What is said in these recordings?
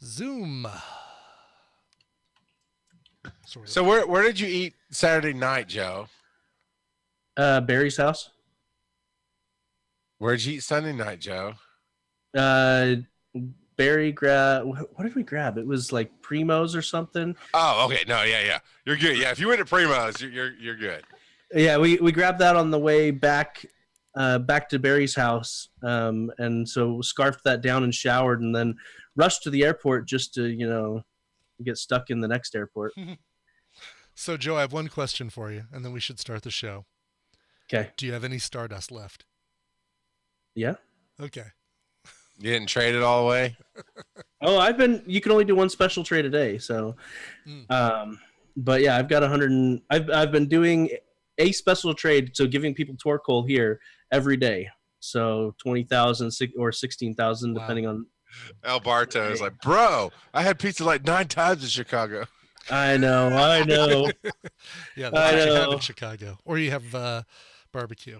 Zoom. Sort of. So where did you eat Saturday night, Joe? Barry's house. Where'd you eat Sunday night, Joe? Barry grabbed. What did we grab? It was like Primo's or something. Oh, okay. No, yeah. You're good. Yeah, if you went to Primo's, you're good. Yeah, we grabbed that on the way back to Barry's house, and so scarfed that down and showered, and then rushed to the airport just to get stuck in the next airport. So, Joe, I have one question for you, and then we should start the show. Okay. Do you have any Stardust left? Yeah. Okay. You didn't trade it all away? Oh, you can only do one special trade a day, so. But yeah, I've got 100. I've been doing a special trade, so giving people Torkoal here every day. So 20,000 or 16,000, depending on. Alberto is like, bro, I had pizza like 9 times in Chicago. I know. Yeah, that's what you have in Chicago, or you have barbecue.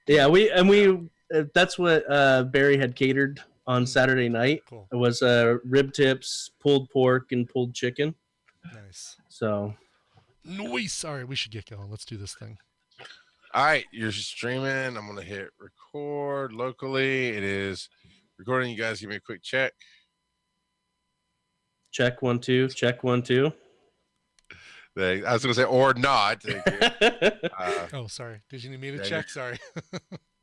Yeah, we that's what Barry had catered on Saturday night. Cool. It was rib tips, pulled pork, and pulled chicken. Nice. So. Nice. All right, we should get going. Let's do this thing. All right, you're streaming. I'm going to hit record locally. It is recording. You guys give me a quick check. Check 1 2. Check 1 2. I was going to say, or not. Oh, sorry. Did you need me to check? Sorry.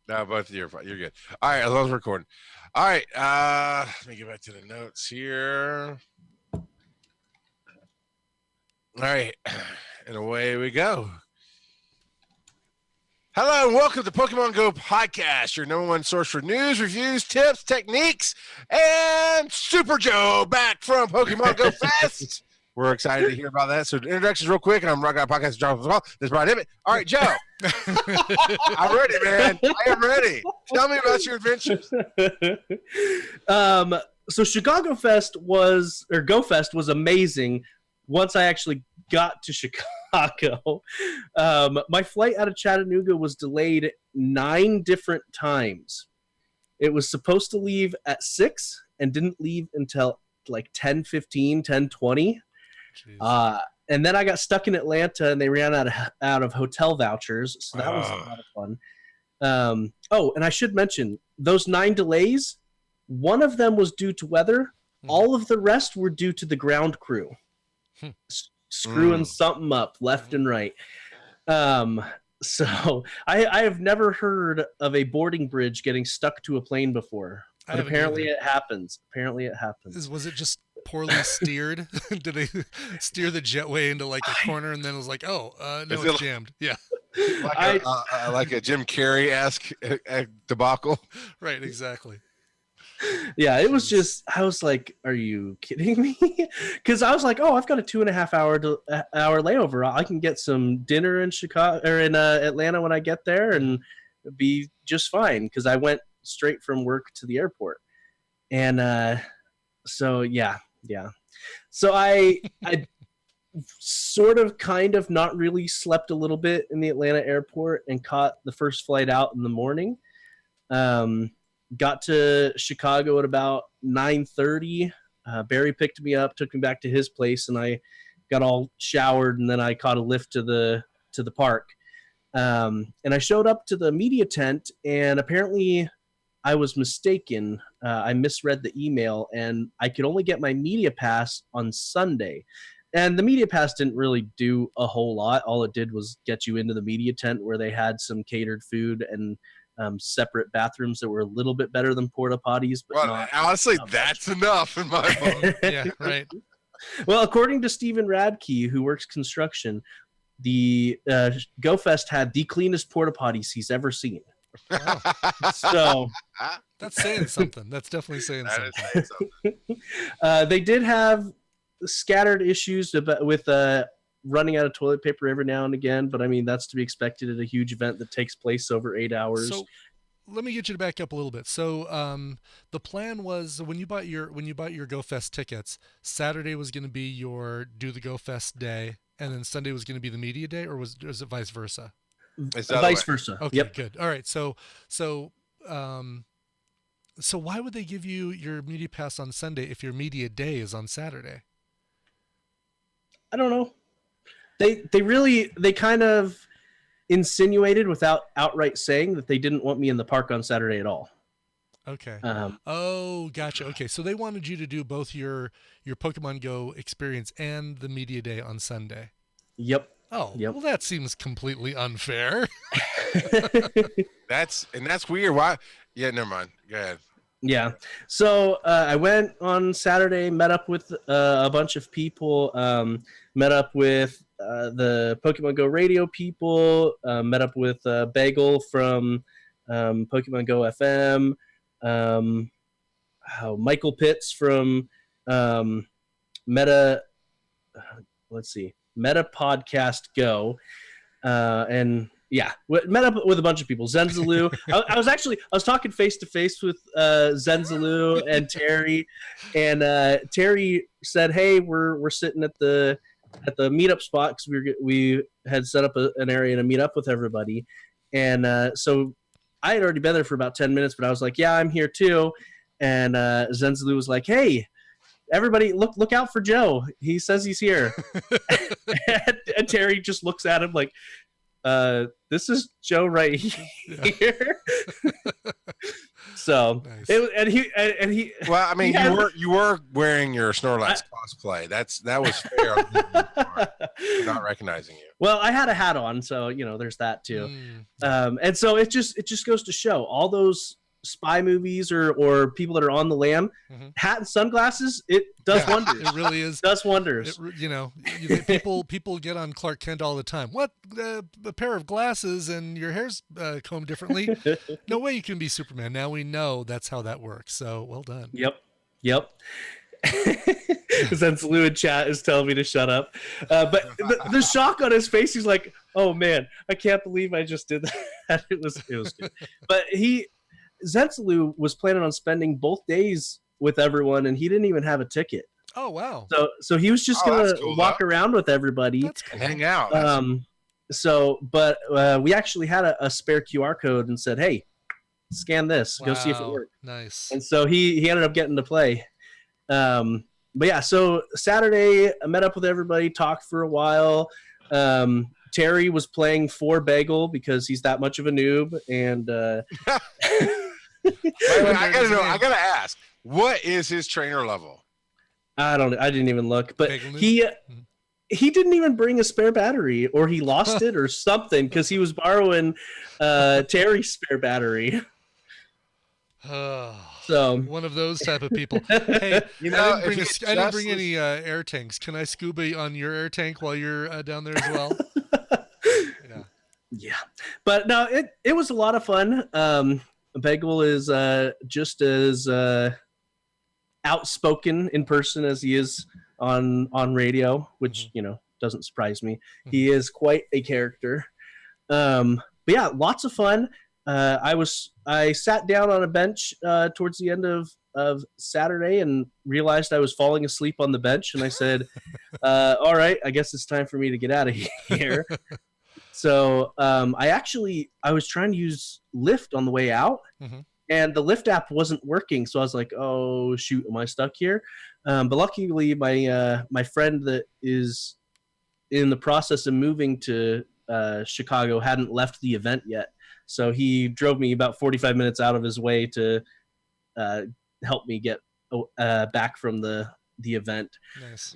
No, both of you are fine. You're good. All right, I was recording. All right, let me get back to the notes here. All right, and away we go. Hello and welcome to Pokemon GO Podcast, your number one source for news, reviews, tips, techniques, and Super Joe back from Pokemon GO Fest. We're excited to hear about that. So introductions real quick, and I'm Rock Out Podcast John as well. This is Brian Emmett. All right, Joe. I'm ready, man. I am ready. Tell me about your adventures. So Chicago Fest Go Fest was amazing once I actually got to Chicago. My flight out of Chattanooga was delayed 9 different times. It was supposed to leave at 6 and didn't leave until like 10:15, 10:20. And then I got stuck in Atlanta, and they ran out of hotel vouchers, so that was a lot of fun. And I should mention, those 9 delays, one of them was due to weather. All of the rest were due to the ground crew screwing something up left and right. So I have never heard of a boarding bridge getting stuck to a plane before. But apparently it happens. Was it just poorly steered? Did they steer the jetway into like a corner and then it was like, no, it's jammed? Yeah. Like a Jim Carrey-esque debacle? Right, exactly. Yeah, it was just, I was like, are you kidding me? Because I was like, I've got a 2.5 hour layover. I can get some dinner in Chicago or in Atlanta when I get there and be just fine, because I went straight from work to the airport. And so yeah. So I sort of kind of not really slept a little bit in the Atlanta airport and caught the first flight out in the morning. Got to Chicago at about 9:30. Barry picked me up, took me back to his place, and I got all showered, and then I caught a lift to the park. And I showed up to the media tent, and apparently I was mistaken. I misread the email, and I could only get my media pass on Sunday. And the media pass didn't really do a whole lot. All it did was get you into the media tent, where they had some catered food and separate bathrooms that were a little bit better than porta potties. But honestly, that's enough in my book. Yeah, right. Well, according to Steven Radke, who works construction, the GoFest had the cleanest porta potties he's ever seen. Wow. So that's saying something. That's definitely saying something. They did have scattered issues with running out of toilet paper every now and again, but I mean, that's to be expected at a huge event that takes place over 8 hours. So let me get you to back up a little bit. So the plan was, when you bought your GoFest tickets, Saturday was going to be your do the GoFest day, and then Sunday was going to be the media day, or was it vice versa? It's vice versa. Okay, yep. Good. All right. So So why would they give you your media pass on Sunday if your media day is on Saturday? I don't know. They kind of insinuated without outright saying that they didn't want me in the park on Saturday at all. Okay. Oh, gotcha. Okay, so they wanted you to do both your Pokemon Go experience and the media day on Sunday. Yep. Oh, Yep. Well, that seems completely unfair. That's weird. Why? Yeah, never mind. Go ahead. Yeah. So I went on Saturday, met up with a bunch of people, met up with the Pokemon Go radio people, met up with Bagel from Pokemon Go FM, Michael Pitts from Meta Podcast Go, and yeah, met up with a bunch of people. Zenzalu. I was talking face to face with Zenzalu and Terry, and Terry said, "Hey, we're sitting at the meetup spot because we had set up an area to meet up with everybody." And so I had already been there for about 10 minutes, but I was like, "Yeah, I'm here too." And Zenzalu was like, "Hey, everybody, look out for Joe. He says he's here." and Terry just looks at him like, this is Joe right here. So Nice. and he. Well, I mean, you were wearing your Snorlax cosplay. That was fair. I'm not recognizing you. Well, I had a hat on, so there's that too. And so it just goes to show all those spy movies or people that are on the lam, hat and sunglasses, it does wonders. It really is. Does wonders. People get on Clark Kent all the time. What? A pair of glasses and your hair's combed differently? No way you can be Superman. Now we know that's how that works. So well done. Yep. Since Lou in chat is telling me to shut up, but the shock on his face, he's like, "Oh man, I can't believe I just did that." It was good. But Zenzalu was planning on spending both days with everyone, and he didn't even have a ticket. Oh wow! So he was just gonna walk around with everybody and hang out. But we actually had a spare QR code and said, "Hey, scan this. Go see if it works." Nice. And so he ended up getting to play. But yeah, so Saturday I met up with everybody, talked for a while. Terry was playing for Bagel because he's that much of a noob, and wait, I gotta ask, what is his trainer level? I didn't even look, but he didn't even bring a spare battery, or he lost it or something, because he was borrowing Terry's spare battery. So one of those type of people. Hey, I didn't bring any air tanks. Can I scuba on your air tank while you're down there as well? Yeah, but no, it was a lot of fun. Bagel is just as outspoken in person as he is on radio, which doesn't surprise me. He is quite a character. But yeah, lots of fun. I sat down on a bench towards the end of Saturday and realized I was falling asleep on the bench, and I said, all right, I guess it's time for me to get out of here. So I was trying to use Lyft on the way out, and the Lyft app wasn't working. So I was like, oh shoot, am I stuck here? But luckily my friend that is in the process of moving to Chicago hadn't left the event yet. So he drove me about 45 minutes out of his way to help me get back from the event. Nice.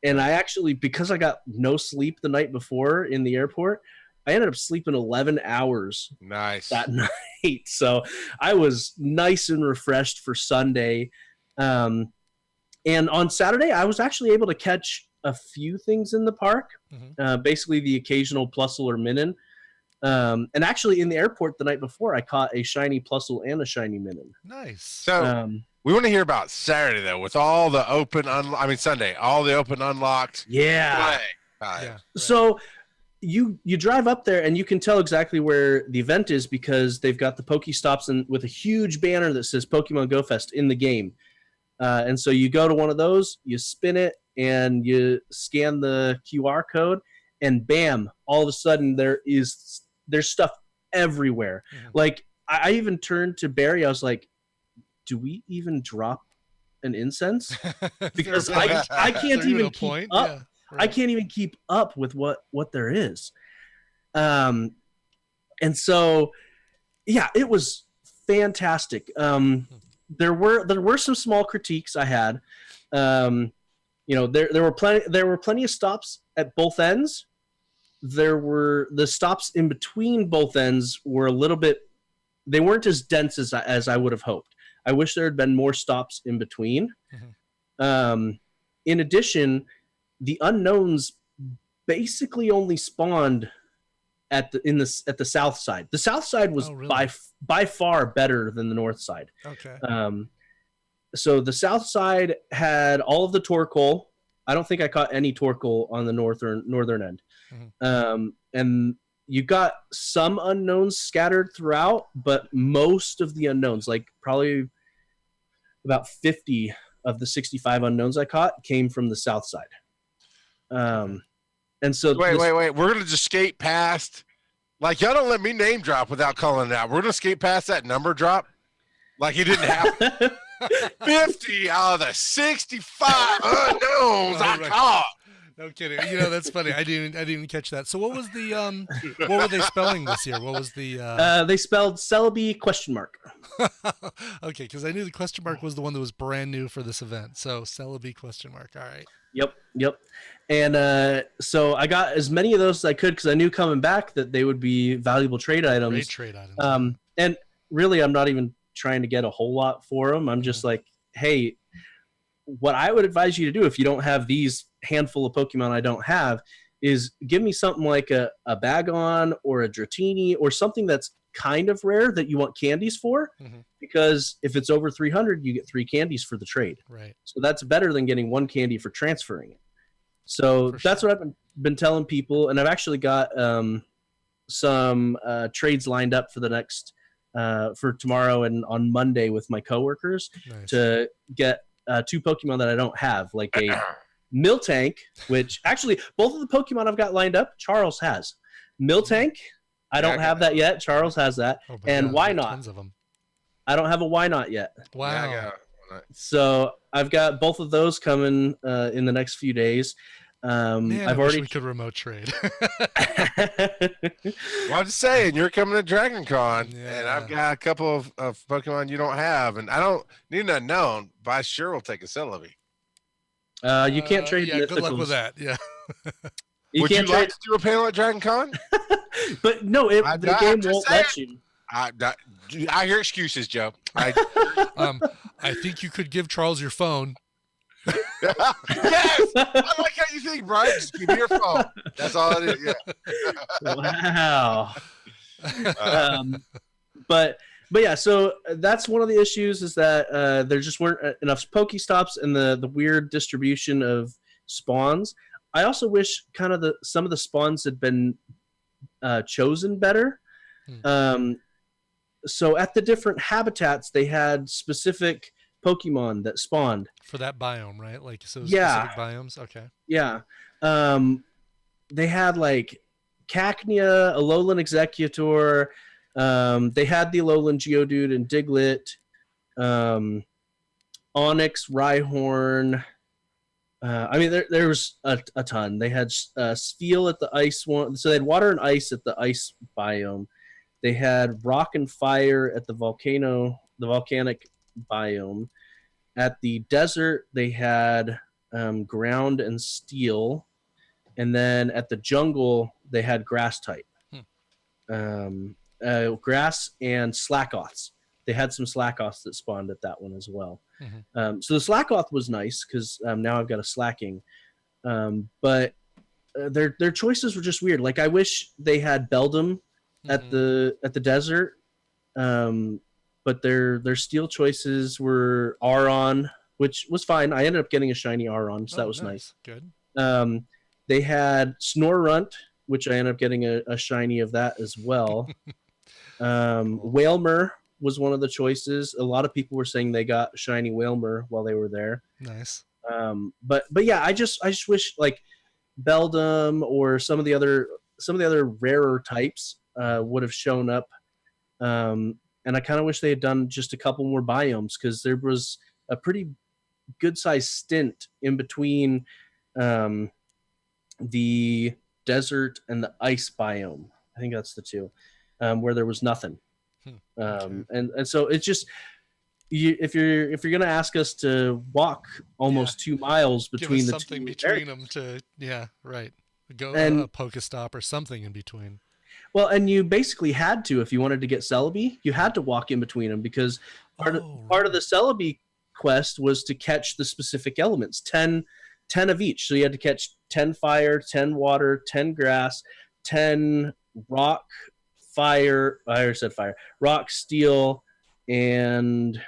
And I actually, because I got no sleep the night before in the airport, I ended up sleeping 11 hours that night. So I was nice and refreshed for Sunday. And on Saturday, I was actually able to catch a few things in the park, basically the occasional Plusle or Minun. And actually in the airport the night before, I caught a shiny Plusle and a shiny Minun. Nice. So we want to hear about Saturday though, with all the Sunday, all the open unlocked. Yeah. Right. So you drive up there and you can tell exactly where the event is because they've got the Pokestops and with a huge banner that says Pokemon Go Fest in the game. And so you go to one of those, you spin it, and you scan the QR code, and bam, all of a sudden there's stuff everywhere. Like I even turned to Barry, I was like, do we even drop an incense? Because Fair point. I can't Fair even enough keep point. up. Yeah, I right. can't even keep up with what there is. And so, yeah, it was fantastic. There were some small critiques I had. There were plenty of stops at both ends. There were the stops in between both ends were a little bit. They weren't as dense as I would have hoped. I wish there had been more stops in between. In addition, the unknowns basically only spawned at the south side. The south side was by far better than the north side. Okay. So the south side had all of the Torkoal. I don't think I caught any Torkoal on the northern end. And you got some unknowns scattered throughout, but most of the unknowns, like probably about 50 of the 65 unknowns I caught, came from the south side. And so wait. We're gonna just skate past. Like, y'all don't let me name drop without calling it out. We're gonna skate past that number drop. Like it didn't happen. 50 out of the 65 unknowns I caught. No kidding. That's funny. I didn't even catch that. So what was the what were they spelling this year? What was the they spelled Celebi ? Okay, because I knew the question mark was the one that was brand new for this event. So Celebi ? All right. Yep. And so I got as many of those as I could because I knew coming back that they would be valuable trade items. Great trade items. And really, I'm not even trying to get a whole lot for them. I'm just like, hey, what I would advise you to do if you don't have these handful of Pokemon I don't have is give me something like a Bagon or a Dratini or something that's kind of rare that you want candies for, because if it's over 300, you get 3 candies for the trade. Right. So that's better than getting 1 candy for transferring it. So that's what I've been telling people, and I've actually got some trades lined up for the next for tomorrow and on Monday with my coworkers to get 2 Pokemon that I don't have, like a Miltank, which actually both of the Pokemon I've got lined up, Charles has. Miltank, I don't have that yet. Charles has that. And why not? Tons of them. I don't have a why not yet. Wow. Yeah, so I've got both of those coming in the next few days. Man, I wish we could remote trade. Well, I'm just saying, you're coming to Dragon Con, and I've got a couple of Pokemon you don't have, and I don't need an unknown, but I sure will take a Celebi. You can't trade mythicals. Good luck with that. Yeah. Would you like to do a panel at Dragon Con? But no, the game won't let you. I hear excuses, Joe. I think you could give Charles your phone. Yes, I like how you think, Brian. Just give me your phone. That's all it is. Yeah. Wow. But yeah, so that's one of the issues is that there just weren't enough Pokestops and the weird distribution of spawns. I also wish kind of some of the spawns had been chosen better. So at the different habitats, they had specific Pokemon that spawned for that biome, right? Like specific biomes. Okay. Yeah. They had like Cacnea, Alolan Exeggcutor. They had the Alolan Geodude and Diglett. Onyx, Rhyhorn. I mean, there was a ton. They had Spheal at the ice one. So they had water and ice at the ice biome. They had rock and fire at the volcanic biome. At the desert, they had ground and steel. And then at the jungle, they had grass type. Grass and Slackoths. They had some Slackoths that spawned at that one as well. So the Slackoth was nice because now I've got a Slacking. But their choices were just weird. Like I wish they had Beldum at the desert. But their steel choices were Aron, which was fine. I ended up getting a shiny Aron, so that was nice. Good. They had Snorunt, which I ended up getting a shiny of that as well. Wailmer was one of the choices. A lot of people were saying they got shiny Wailmer while they were there. Nice. But yeah, I just wish like Beldum or some of the other rarer types would have shown up and I kind of wish they had done just a couple more biomes, because there was a pretty good sized stint in between the desert and the ice biome. I think that's the two, where there was nothing. Okay. And so it's just, if you're gonna ask us to walk almost 2 miles between the something two between them to go and a Pokestop or something in between. well, and you basically had to, if you wanted to get Celebi, you had to walk in between them, because part of the Celebi quest was to catch the specific elements, 10 of each. So you had to catch 10 fire, 10 water, 10 grass, 10 rock, fire. I already said fire, rock, steel, and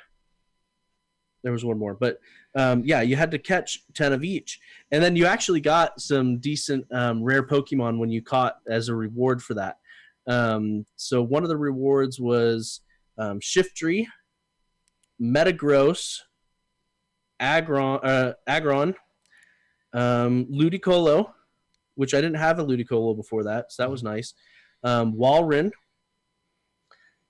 there was one more. But you had to catch 10 of each. And then you actually got some decent rare Pokemon when you caught as a reward for that. So one of the rewards was Shiftry, Metagross, Aggron, Ludicolo, which I didn't have a Ludicolo before that, so that was nice. Walrein.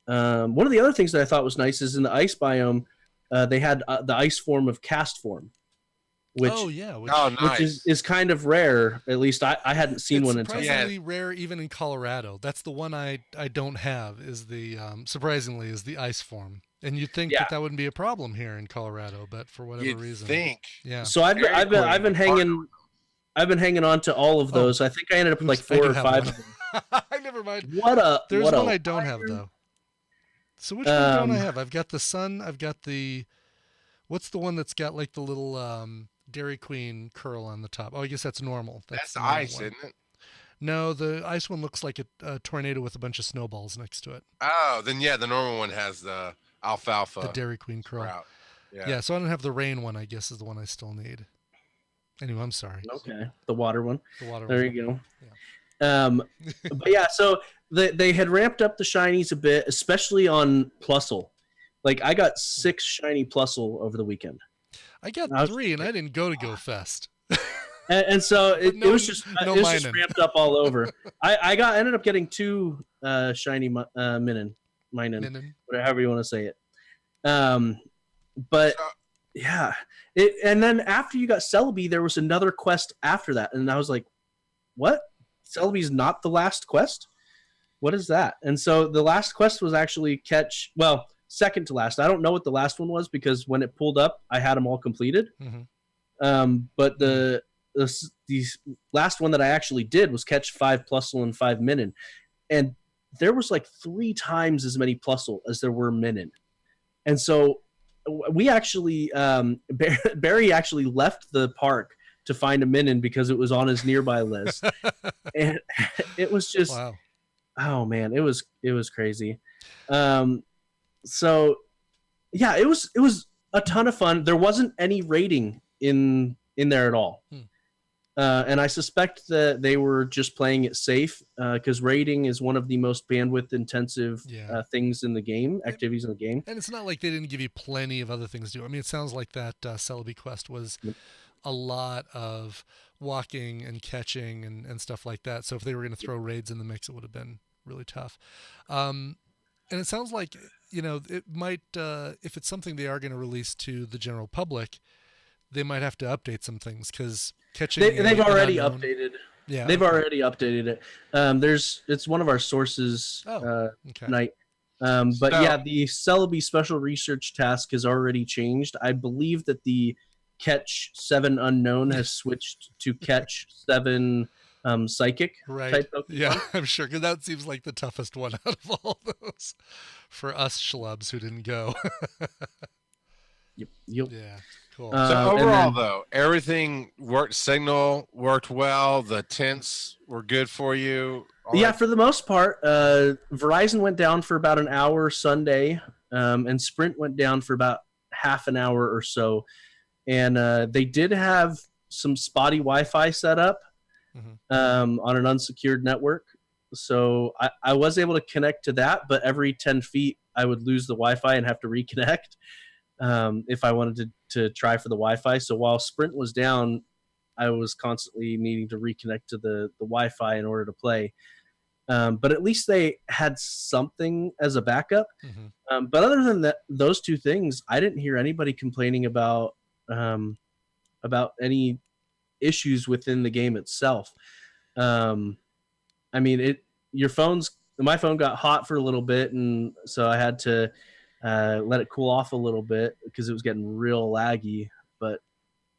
One of the other things that I thought was nice is in the ice biome, they had the ice form of Cast Form, which is kind of rare. At least I hadn't seen one until. Surprisingly rare, even in Colorado. That's the one I don't have. Is the surprisingly is the ice form, and you'd think that wouldn't be a problem here in Colorado, but for whatever reason, So I've been hanging on to all of those. I think I ended up with like 4 or 5 of them. I never mind. There's one I don't have though. So which one don't I have? I've got the Sun. I've got the. What's the one that's got like the little Dairy Queen curl on the top? Oh, I guess that's normal. That's the ice, isn't it? No, the ice one looks like a tornado with a bunch of snowballs next to it. Oh, then the normal one has the alfalfa. The Dairy Queen curl. Sprout. Yeah, so I don't have the rain one, I guess, is the one I still need. Anyway, I'm sorry. Okay, the water one. The water there one. You go. Yeah. But yeah, so they had ramped up the shinies a bit, especially on Plusle. Like I got 6 shiny Plusle over the weekend. I got 3, and I didn't go to Go Fest. And so it was just ramped up all over. I ended up getting 2 shiny Minun, whatever you want to say it. But yeah, and then after you got Celebi, there was another quest after that, and I was like, "What? Celebi's not the last quest? What is that?" And so the last quest was actually second to last. I don't know what the last one was because when it pulled up, I had them all completed. Mm-hmm. But the last one that I actually did was catch 5 Plusle and 5 Minun, and there was like 3 times as many Plusle as there were Minun. And so we actually Barry actually left the park to find a Minun because it was on his nearby list. And it was just oh man, it was crazy. So yeah, it was a ton of fun. There wasn't any rating in there at all. And I suspect that they were just playing it safe because raiding is one of the most bandwidth intensive things in the game, activities in the game. And it's not like they didn't give you plenty of other things to do. I mean, it sounds like that Celebi quest was a lot of walking and catching and stuff like that. So if they were going to throw raids in the mix, it would have been really tough. And it sounds like, it might, if it's something they are going to release to the general public, they might have to update some things because catching. They've already updated. Yeah, they've already updated it. It's one of our sources tonight. The Celebi special research task has already changed. I believe that the catch 7 unknown has switched to catch 7 psychic. Right. Type Pokemon. Yeah, I'm sure because that seems like the toughest one out of all those for us schlubs who didn't go. Yep. Yeah. Cool. So overall, though, everything worked. Signal worked well. The tints were good for you. For the most part. Verizon went down for about an hour Sunday, and Sprint went down for about half an hour or so. And they did have some spotty Wi-Fi set up on an unsecured network. So I was able to connect to that, but every 10 feet I would lose the Wi-Fi and have to reconnect. If I wanted to try for the Wi-Fi. So while Sprint was down, I was constantly needing to reconnect to the Wi-Fi in order to play. But at least they had something as a backup. Mm-hmm. But other than that, those two things, I didn't hear anybody complaining about any issues within the game itself. I mean, my phone got hot for a little bit, and so I had to let it cool off a little bit because it was getting real laggy. But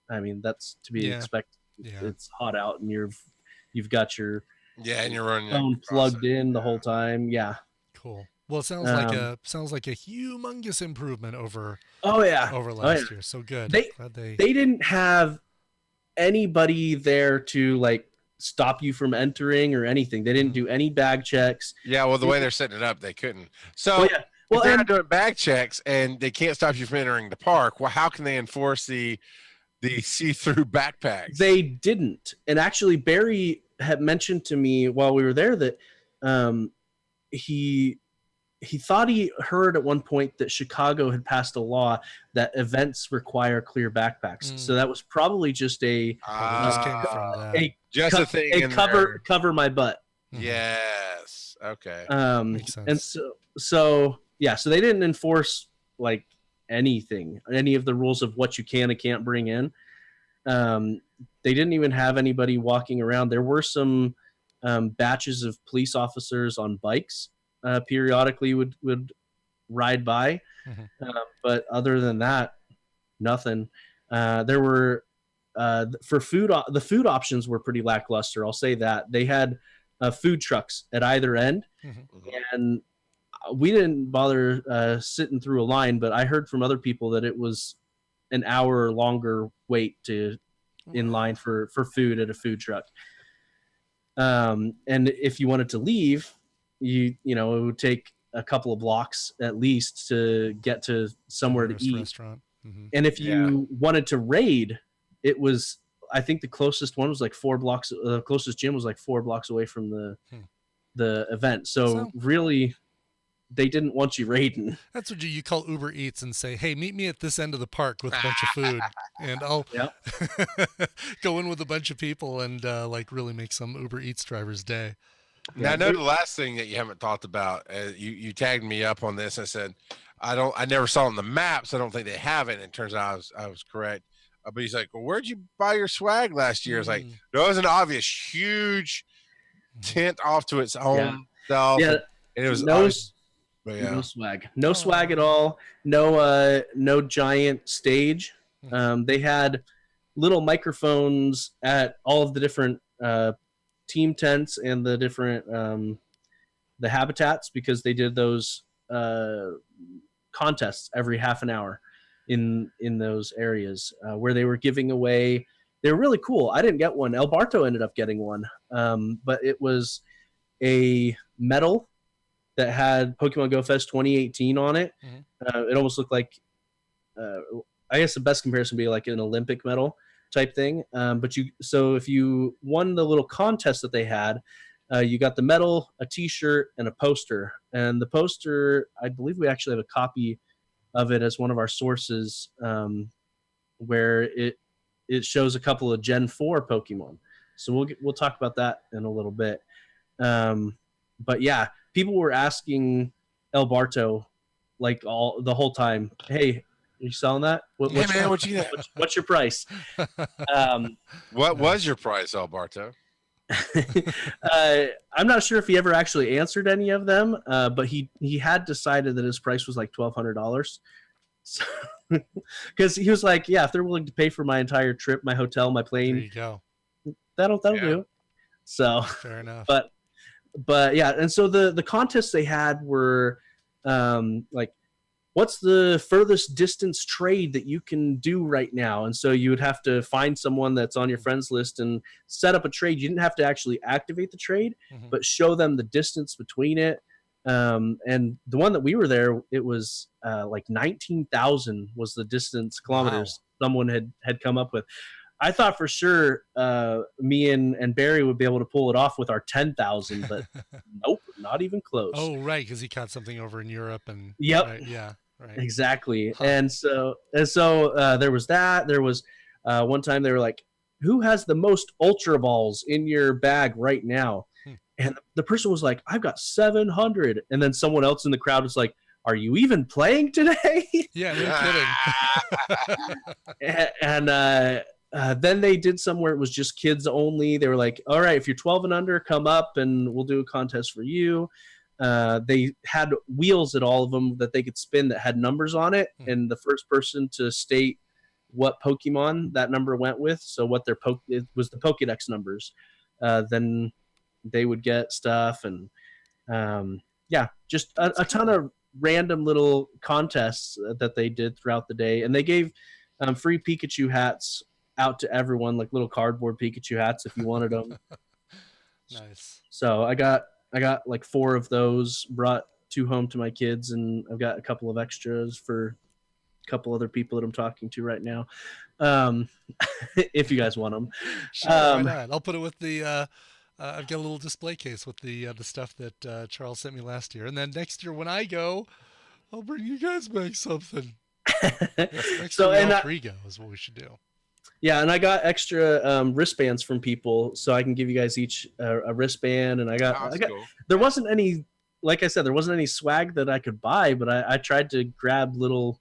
I mean, that's to be expected. Yeah. It's hot out, and you've got your and you're running phone plugged in the whole time. Yeah. Cool. Well, it sounds like a humongous improvement over last year. So good. They didn't have anybody there to like stop you from entering or anything. They didn't do any bag checks. Yeah, well, the way they're setting it up, they couldn't. So if they're not doing bag checks and they can't stop you from entering the park, well, how can they enforce the see-through backpacks? They didn't. And actually, Barry had mentioned to me while we were there that he thought he heard at one point that Chicago had passed a law that events require clear backpacks. So that was probably just a cover my butt. Yes. Okay. Makes sense. And so they didn't enforce like anything, any of the rules of what you can and can't bring in. They didn't even have anybody walking around. There were some batches of police officers on bikes periodically would ride by. But other than that, nothing. There were for food. The food options were pretty lackluster. I'll say that. They had food trucks at either end, and we didn't bother sitting through a line. But I heard from other people that it was an hour or longer wait in line for food at a food truck. And if you wanted to leave, it would take a couple of blocks at least to get to somewhere to eat. Restaurant. And if you wanted to raid, it was, I think the closest one was like 4 blocks. The closest gym was like 4 blocks away from the event. So really, they didn't want you raiding. That's what you call Uber Eats and say, hey, meet me at this end of the park with a bunch of food. And I'll go in with a bunch of people and really make some Uber Eats driver's day. Now, I know the last thing that you haven't talked about, you tagged me up on this. I said, I never saw it on the maps. I don't think they have it. And it turns out I was correct. But he's like, well, where'd you buy your swag last year? It's like, no, it was an obvious, huge tent off to its own self. Yeah. And it was no swag. No swag at all. No giant stage. They had little microphones at all of the different team tents and the different the habitats, because they did those contests every half an hour in those areas where they were giving away. They were really cool. I didn't get one. El Barto ended up getting one, but it was a medal that had Pokemon Go Fest 2018 on it. It almost looked like, I guess the best comparison would be like an Olympic medal type thing. So if you won the little contest that they had, you got the medal, a t-shirt, and a poster. And the poster, I believe we actually have a copy of it as one of our sources, where it shows a couple of Gen 4 Pokemon. So we'll talk about that in a little bit. But yeah, people were asking El Barto the whole time, hey, are you selling that? What's your price? What was your price, El Barto? I'm not sure if he ever actually answered any of them, but he had decided that his price was like $1,200. So, because he was like, yeah, if they're willing to pay for my entire trip, my hotel, my plane, there you go. That'll do. So fair enough. But yeah, and so the contests they had were what's the furthest distance trade that you can do right now? And so you would have to find someone that's on your friends list and set up a trade. You didn't have to actually activate the trade, but show them the distance between it. And the one that we were there, it was 19,000 was the distance kilometers someone had come up with. I thought for sure me and Barry would be able to pull it off with our 10,000, but nope, not even close. Oh, right, because he caught something over in Europe. And yep. Right. Exactly. Huh. And so there was that. There was one time they were like, who has the most Ultra Balls in your bag right now? And the person was like, I've got 700. And then someone else in the crowd was like, are you even playing today? Yeah, no kidding. And then they did somewhere it was just kids only. They were like, all right, if you're 12 and under, come up and we'll do a contest for you. They had wheels at all of them that they could spin that had numbers on it. And the first person to state what Pokemon that number went with, so what their it was the Pokédex numbers, then they would get stuff. And just a ton of random little contests that they did throughout the day. And they gave free Pikachu hats out to everyone, like little cardboard Pikachu hats if you wanted them. Nice. So I got like 4 of those, brought 2 home to my kids, and I've got a couple of extras for a couple other people that I'm talking to right now. If you guys want them. Sure, why not? I'll put it with the I've got a little display case with the stuff that Charles sent me last year, and then next year when I go, I'll bring you guys back something. Next So year and we go is what we should do. Yeah, and I got extra wristbands from people, so I can give you guys each a wristband. And I got cool. There wasn't any, like I said, there wasn't any swag that I could buy, but I tried to grab little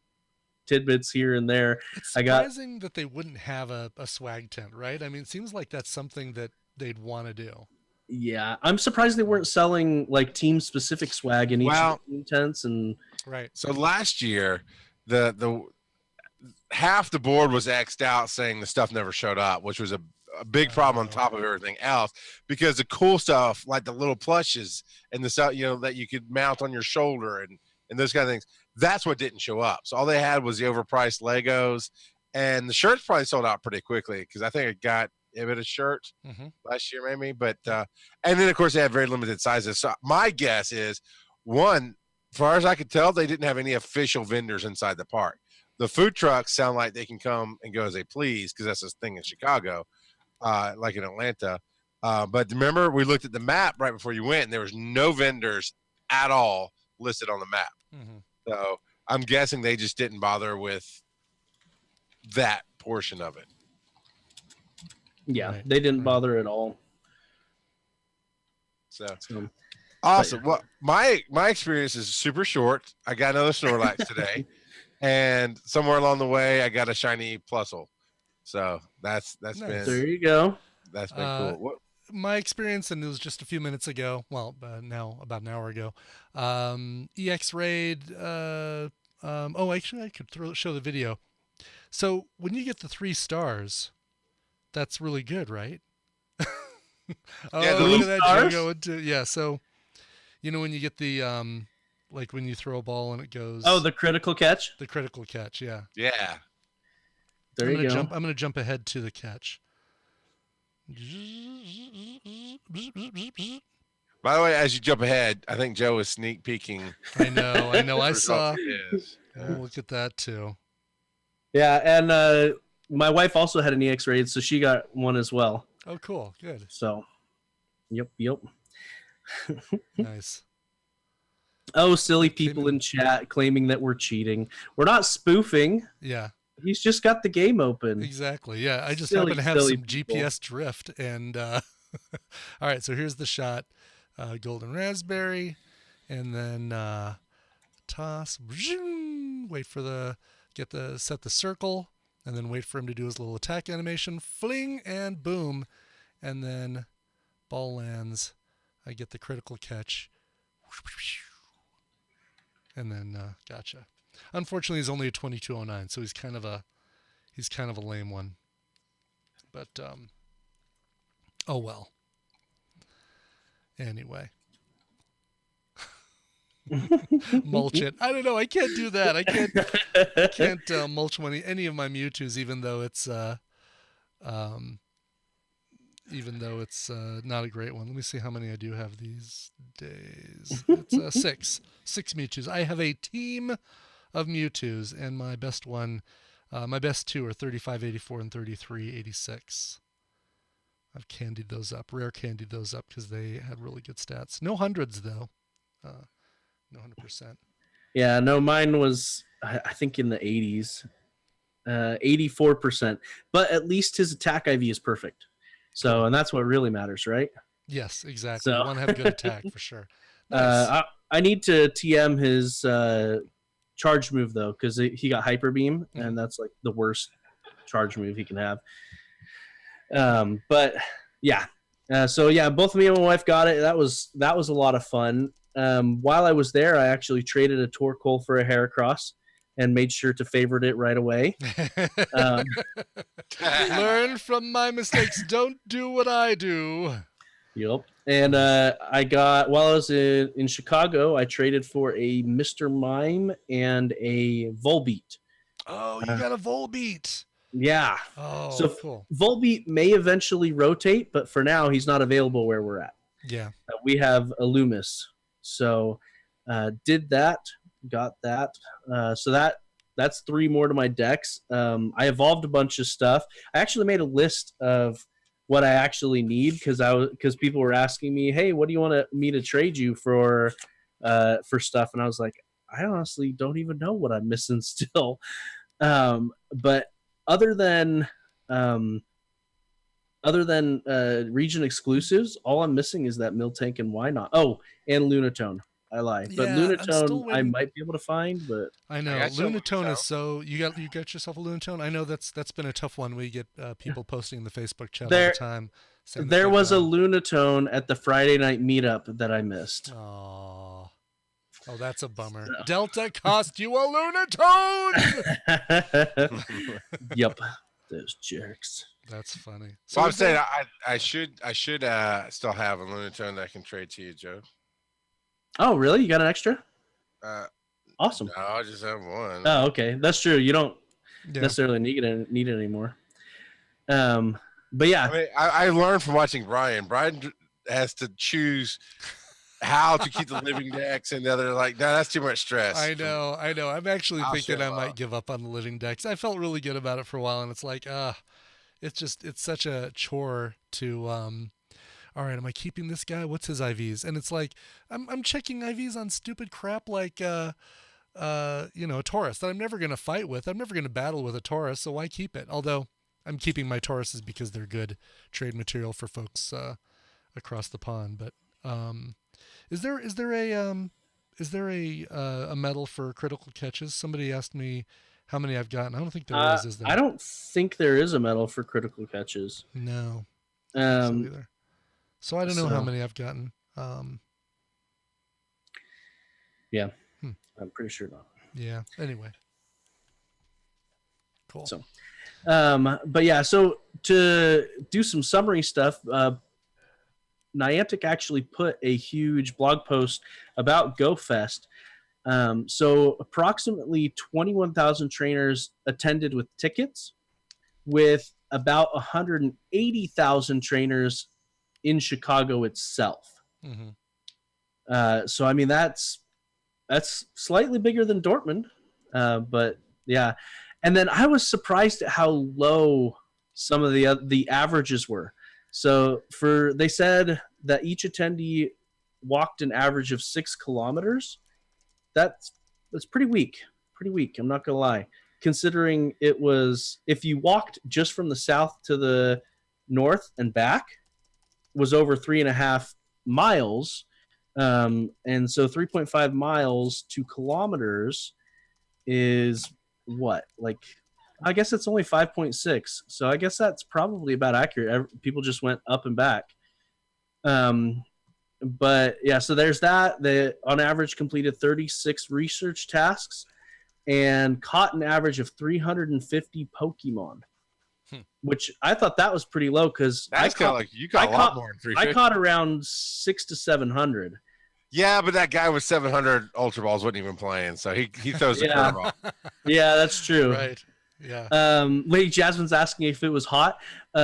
tidbits here and there. It's surprising that they wouldn't have a swag tent, right? I mean, it seems like that's something that they'd want to do. Yeah, I'm surprised they weren't selling like team specific swag in each of the team tents. And right. So last year, the half the board was X'd out saying the stuff never showed up, which was a big problem on top of everything else, because the cool stuff like the little plushes and the stuff, that you could mount on your shoulder and those kind of things, that's what didn't show up. So all they had was the overpriced Legos, and the shirts probably sold out pretty quickly because I think I got a shirt last year maybe, but and then of course they had very limited sizes. So my guess is, one, as far as I could tell, they didn't have any official vendors inside the park. The food trucks sound like they can come and go as they please because that's the thing in Chicago, like in Atlanta. But remember, we looked at the map right before you went, and there was no vendors at all listed on the map. So I'm guessing they just didn't bother with that portion of it. Yeah, they didn't bother at all. So awesome. Yeah. Well, my experience is super short. I got another Snorlax today. And somewhere along the way, I got a shiny Plusle. So that's Nice. been, There you go. That's been cool. What, My experience, and it was just a few minutes ago, well, now about an hour ago, EX Raid, actually I could show the video. So when you get the 3 stars, that's really good, right? Yeah, look at that stars? Joe going to, yeah, so, when you get the, like when you throw a ball and it goes. Oh, the critical catch? The critical catch, yeah. yeah. There you go. I'm going to jump ahead to the catch. By the way, as you jump ahead, I think Joe is sneak peeking. I know. I saw. Yes. Oh, look at that too. Yeah, and my wife also had an EX raid, so she got one as well. Oh, cool. Good. So, yep. Nice. Oh, silly people in chat claiming that we're cheating. We're not spoofing. Yeah. He's just got the game open. Exactly. Yeah. I just Silly, happen to have some people. GPS drift, and all right. So here's the shot. Golden raspberry, and then toss. Wait for set the circle, and then wait for him to do his little attack animation. Fling and boom, and then ball lands. I get the critical catch. And then gotcha. Unfortunately, he's only a 2209, so he's kind of a lame one. But oh well. Anyway. Mulch it. I don't know. I can't do that. I can't mulch any of my Mewtwo's, even though it's not a great one. Let me see how many I do have these days. It's 6 Mewtwo's. I have a team of Mewtwo's, and my best 2 are 3584 and 3386. I've candied those up, rare candied those up because they had really good stats. No hundreds though. No 100%. Yeah, no, mine was I think in the 80s, 84%. But at least his attack IV is perfect. So, and that's what really matters, right? Yes, exactly. So You want to have a good attack for sure. Nice. I need to TM his charge move though, because he got hyper beam, and that's like the worst charge move he can have. But yeah, so yeah, both me and my wife got it. That was a lot of fun. While I was there, I actually traded a Torkoal for a Heracross and made sure to favorite it right away. Learn from my mistakes. Don't do what I do. Yep. And I got, while I was in Chicago, I traded for a Mr. Mime and a Volbeat. Oh, you got a Volbeat. Yeah. Oh, so cool. Volbeat may eventually rotate, but for now, he's not available where we're at. Yeah. We have a Loomis. So did that, got that. So that's 3 more to my decks. I evolved a bunch of stuff. I actually made a list of what I actually need because people were asking me, hey, what do you want me to trade you for stuff? And I was like, I honestly don't even know what I'm missing still. But other than region exclusives, all I'm missing is that Miltank and Wynot. Oh, and Lunatone. I lie, but Yeah, Lunatone I might be able to find, but I know Lunatone is so you got yourself a Lunatone. I know that's been a tough one. We get people posting in the Facebook chat all the time. There was a Lunatone at the Friday night meetup that I missed. Oh, that's a bummer. So. Delta cost you a Lunatone. Yep, those jerks. That's funny. So I'm saying I should still have a Lunatone that I can trade to you, Joe. Oh, really? You got an extra? Awesome. No, I just have one. Oh, okay. That's true. You don't necessarily need it anymore. But yeah. I mean, I learned from watching Brian. Brian has to choose how to keep the living decks, and the other like, no, that's too much stress. I know. I'm actually thinking I might give up on the living decks. I felt really good about it for a while, and it's like, it's such a chore to all right, am I keeping this guy? What's his IVs? And it's like I'm checking IVs on stupid crap like a Taurus that I'm never going to fight with. I'm never going to battle with a Taurus, so why keep it? Although I'm keeping my Tauruses because they're good trade material for folks across the pond. But is there a medal for critical catches? Somebody asked me how many I've gotten. I don't think there is. Is there? I don't think there is a medal for critical catches. No. Either. So I don't know how many I've gotten. Yeah, I'm pretty sure not. Yeah. Anyway. Cool. So, but yeah, so to do some summary stuff, Niantic actually put a huge blog post about Go Fest. So approximately 21,000 trainers attended with tickets, with about 180,000 trainers in Chicago itself. Mm-hmm. So I mean that's slightly bigger than Dortmund, but yeah. And then I was surprised at how low some of the averages were. So they said that each attendee walked an average of 6 kilometers. That's pretty weak. Pretty weak. I'm not gonna lie. Considering it was, if you walked just from the south to the north and back, was over 3.5 miles. And so 3.5 miles, 2 kilometers is what? Like, I guess it's only 5.6. So I guess that's probably about accurate. People just went up and back. But yeah, so there's that. They on average completed 36 research tasks and caught an average of 350 Pokemon. Which I thought that was pretty low because I caught a lot more than 350. I caught around 600 to 700. Yeah, but that guy with 700 Ultra Balls wasn't even playing, so he throws the curveball. Yeah, that's true. Right. Yeah. Lady Jasmine's asking if it was hot.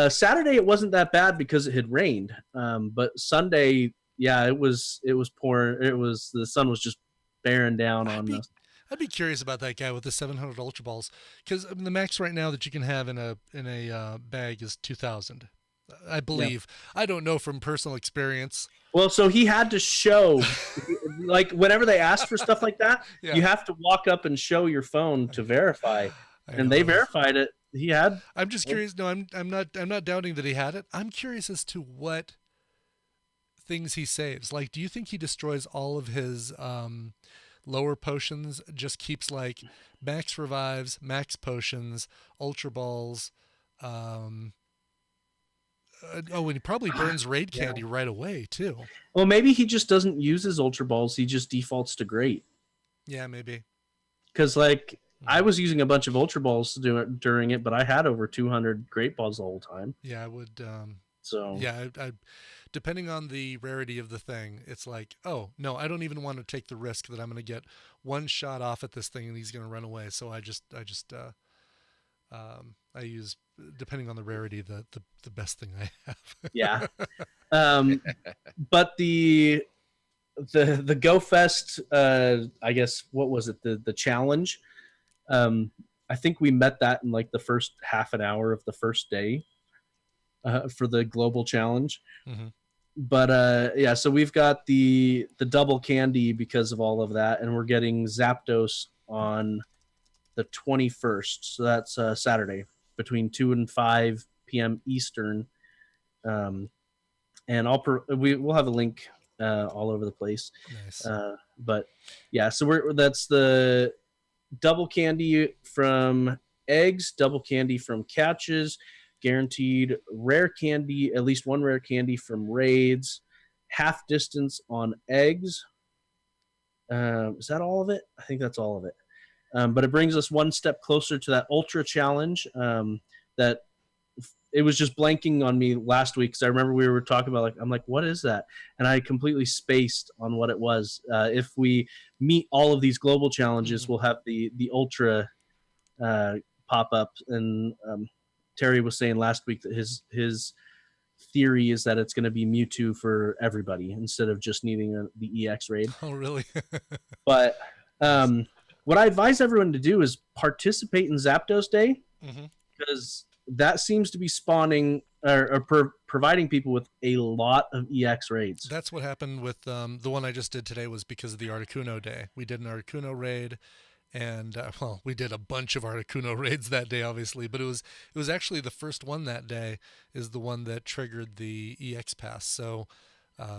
Saturday it wasn't that bad because it had rained. But Sunday, yeah, it was pouring. The sun was just bearing down on us. I'd be curious about that guy with the 700 Ultra Balls, because the max right now that you can have in a bag is 2,000, I believe. Yeah. I don't know from personal experience. Well, so he had to show, like whenever they ask for stuff like that, you have to walk up and show your phone to verify, and they verified it. He had. I'm just curious. No, I'm not doubting that he had it. I'm curious as to what things he saves? Like, do you think he destroys all of his lower potions, just keeps like max revives, max potions, ultra balls, and he probably burns raid candy right away too. Well, maybe he just doesn't use his ultra balls. He just defaults to great. Yeah, maybe. Because like I was using a bunch of ultra balls during it, but I had over 200 great balls the whole time. Yeah, I would. So yeah, I depending on the rarity of the thing, it's like, oh no, I don't even want to take the risk that I'm going to get one shot off at this thing and he's going to run away. So I use, depending on the rarity, the best thing I have. yeah. But the Go Fest, I guess, what was it? The challenge. I think we met that in like the first half an hour of the first day for the global challenge. Mm-hmm. But yeah, so we've got the double candy because of all of that, and we're getting Zapdos on the 21st. So that's Saturday between 2 and 5 p.m. Eastern. And we'll have a link all over the place. Nice. But yeah, so that's the double candy from eggs, double candy from catches, guaranteed rare candy, at least one rare candy from raids, half distance on eggs. Is that all of it? I think that's all of it. But it brings us one step closer to that ultra challenge that it was just blanking on me last week because I remember we were talking about, like, I'm like, what is that? And I completely spaced on what it was. If we meet all of these global challenges, we'll have the ultra pop up. And Terry was saying last week that his theory is that it's going to be Mewtwo for everybody instead of just needing the EX raid. Oh, really? But what I advise everyone to do is participate in Zapdos Day, because that seems to be spawning or providing people with a lot of EX raids. That's what happened with the one I just did today, was because of the Articuno Day. We did an Articuno raid, and we did a bunch of Articuno raids that day, obviously, but it was actually the first one that day is the one that triggered the EX pass. So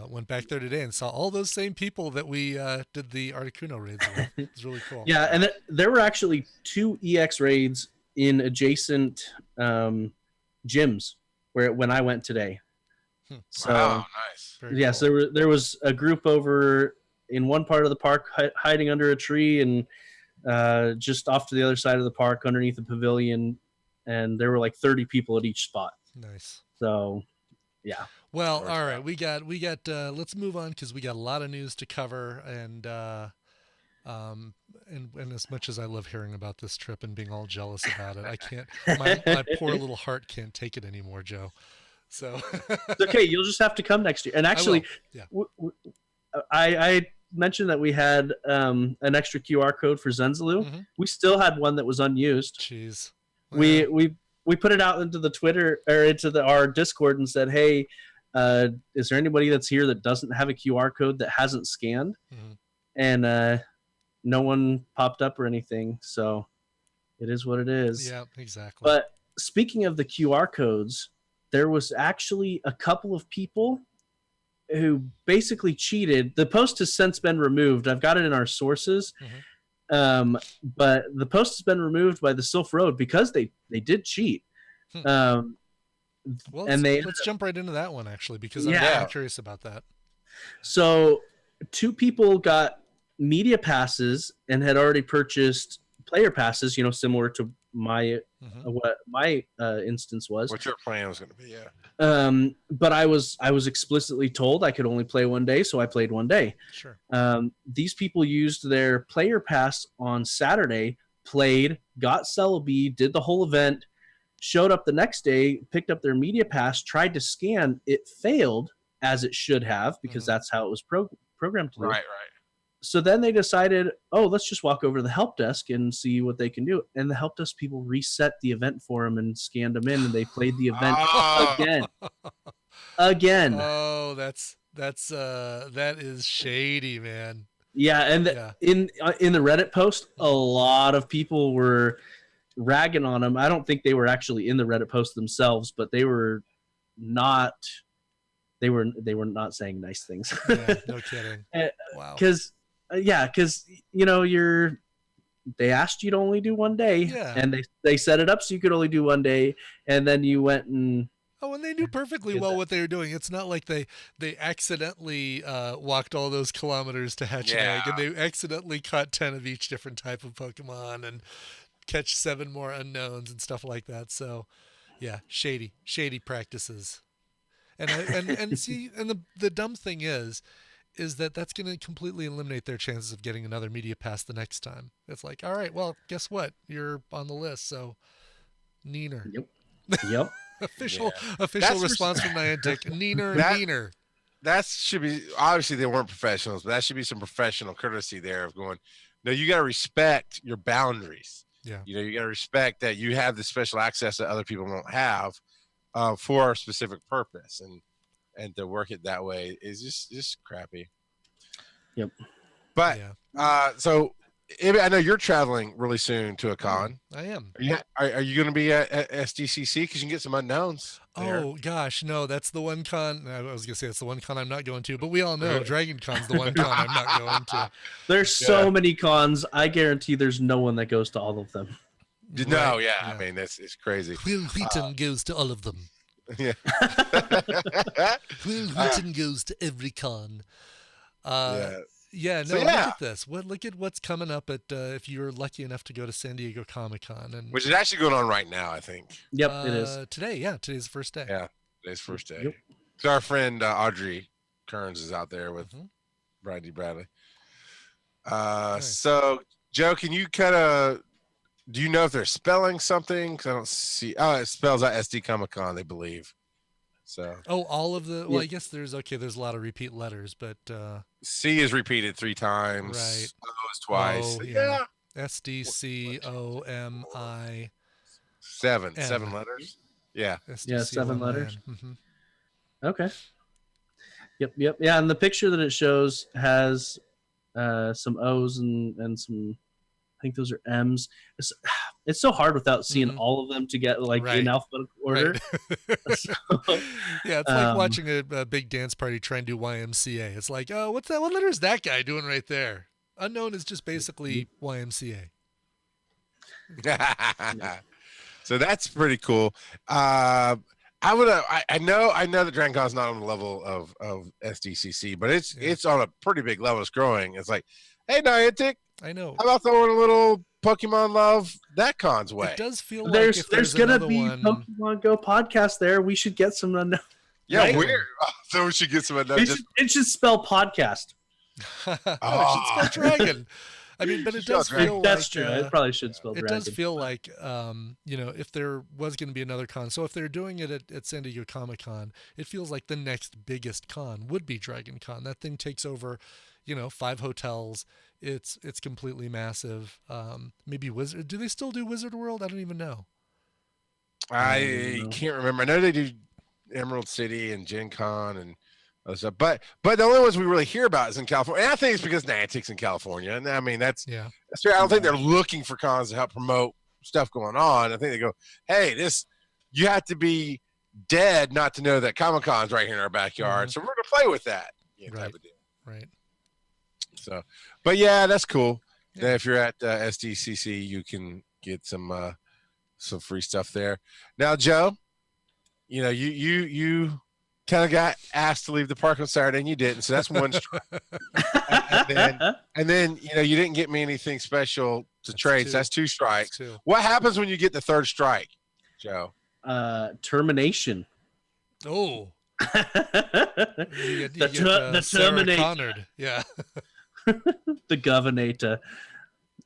went back there today and saw all those same people that we did the Articuno raids with. It was really cool. Yeah, and there were actually 2 EX raids in adjacent gyms when I went today. So, wow, nice. Very yes, cool. there was a group over in one part of the park hiding under a tree, and just off to the other side of the park underneath the pavilion, and there were like 30 people at each spot. Nice. So, yeah. Well, all right, we got. Let's move on because we got a lot of news to cover, and as much as I love hearing about this trip and being all jealous about it, I can't. My poor little heart can't take it anymore, Joe. So It's okay. You'll just have to come next year. And actually, I mentioned that we had an extra QR code for Zenzalu. We still had one that was unused. Jeez. We put it out into the Twitter or into our Discord and said, hey, is there anybody that's here that doesn't have a QR code that hasn't scanned? And no one popped up or anything. So it is what it is. Yeah, exactly. But speaking of the QR codes, there was actually a couple of people who basically cheated. The post has since been removed. I've got it in our sources. But the post has been removed by the Sylph Road because they did cheat. Well, let's jump right into that one, actually, because I'm curious about that. So 2 people got media passes and had already purchased player passes, similar to my what my instance was. What your plan was going to be, yeah. But I was explicitly told I could only play one day, so I played one day. Sure. These people used their player pass on Saturday, played, got Celebi, did the whole event, showed up the next day, picked up their media pass, tried to scan, it failed, as it should have, because that's how it was programmed to do. Right. So then they decided, let's just walk over to the help desk and see what they can do. And the help desk people reset the event for them and scanned them in, and they played the event again. Oh, that is shady, man. Yeah, and in the Reddit post, a lot of people were ragging on them. I don't think they were actually in the Reddit post themselves, but they were not they were not saying nice things. Yeah, no kidding. Wow. Because they asked you to only do one day, Yeah. and they set it up so you could only do one day, and then you went and Oh, and they knew perfectly well what they were doing. It's not like they accidentally walked all those kilometers to hatch an egg, and they accidentally caught 10 of each different type of Pokemon and catch 7 more unknowns and stuff like that. So, yeah, shady practices. And the dumb thing is that's going to completely eliminate their chances of getting another media pass the next time. It's like, all right, well, guess what? You're on the list, so neener. Yep. official response from Niantic. Neener. That should be, obviously they weren't professionals, but that should be some professional courtesy there of going, no, you got to respect your boundaries. Yeah. You got to respect that you have the special access that other people won't have for a specific purpose, and to work it that way is just crappy. Yep. But so I know you're traveling really soon to a con. I am. Are you going to be at SDCC? Because you can get some unknowns there. Oh gosh, no, that's the one con. I was gonna say it's the one con I'm not going to, but we all know Dragon Con's the one con I'm not going to. There's so many cons. I guarantee there's no one that goes to all of them. No, I mean it's crazy. Will Wheaton goes to all of them. Yeah. Will Wheaton goes to every con. Look at this. Look at what's coming up at if you're lucky enough to go to San Diego Comic-Con, and which is actually going on right now, I think. Yep, it is. Today, today's the first day. Yeah, today's the first day. Yep. So our friend Audrey Kearns is out there with Bradley Bradley. Nice. So Joe, can you do you know if they're spelling something? Because I don't see. Oh, it spells out SD Comic Con, they believe. So. Oh, all of the. Well, I guess there's a lot of repeat letters, but C is repeated 3 times. Right. O is twice. Oh, yeah. SDCOMI. 7 letters. Yeah. 7 letters. Mm-hmm. Okay. Yep. Yeah, and the picture that it shows has some O's and some. I think those are M's. It's so hard without seeing all of them to get in alphabetical order. Right. Yeah, it's like watching a big dance party try and do YMCA. It's like, oh, what's that? What letter is that guy doing right there? Unknown is just basically YMCA. So that's pretty cool. I know that Dragon Con's not on the level of SDCC, but it's on a pretty big level. It's growing. It's like, hey, Niantic, I know. how about throwing a little Pokemon love that con's way? It does feel like there's gonna be Pokemon Go podcast there. We should get some unknown. Yeah, right? Weird. So we should get some unknown. It should spell podcast. It should spell dragon. I mean, but it does feel that's true. It probably should spell dragon. It does feel like, if there was going to be another con. So if they're doing it at San Diego Comic-Con, it feels like the next biggest con would be Dragon Con. That thing takes over, 5 hotels. It's completely massive. Maybe Wizard. Do they still do Wizard World? I don't even know. I can't remember. I know they do Emerald City and Gen Con and other stuff, but the only ones we really hear about is in California. And I think it's because Niantic's in California, and I mean that's fair. I don't think they're looking for cons to help promote stuff going on. I think they go, hey, you have to be dead not to know that Comic-Con's right here in our backyard, so we're gonna play with that type of deal. Right. So, but yeah, that's cool. Yeah. If you're at SDCC, you can get some free stuff there. Now, Joe, you kind of got asked to leave the park on Saturday, and you didn't. So that's one strike. and then you didn't get me anything special to trade. So that's 2 strikes. That's 2. What happens when you get the 3rd strike, Joe? Termination. Oh. The Terminator. Yeah. The Governator.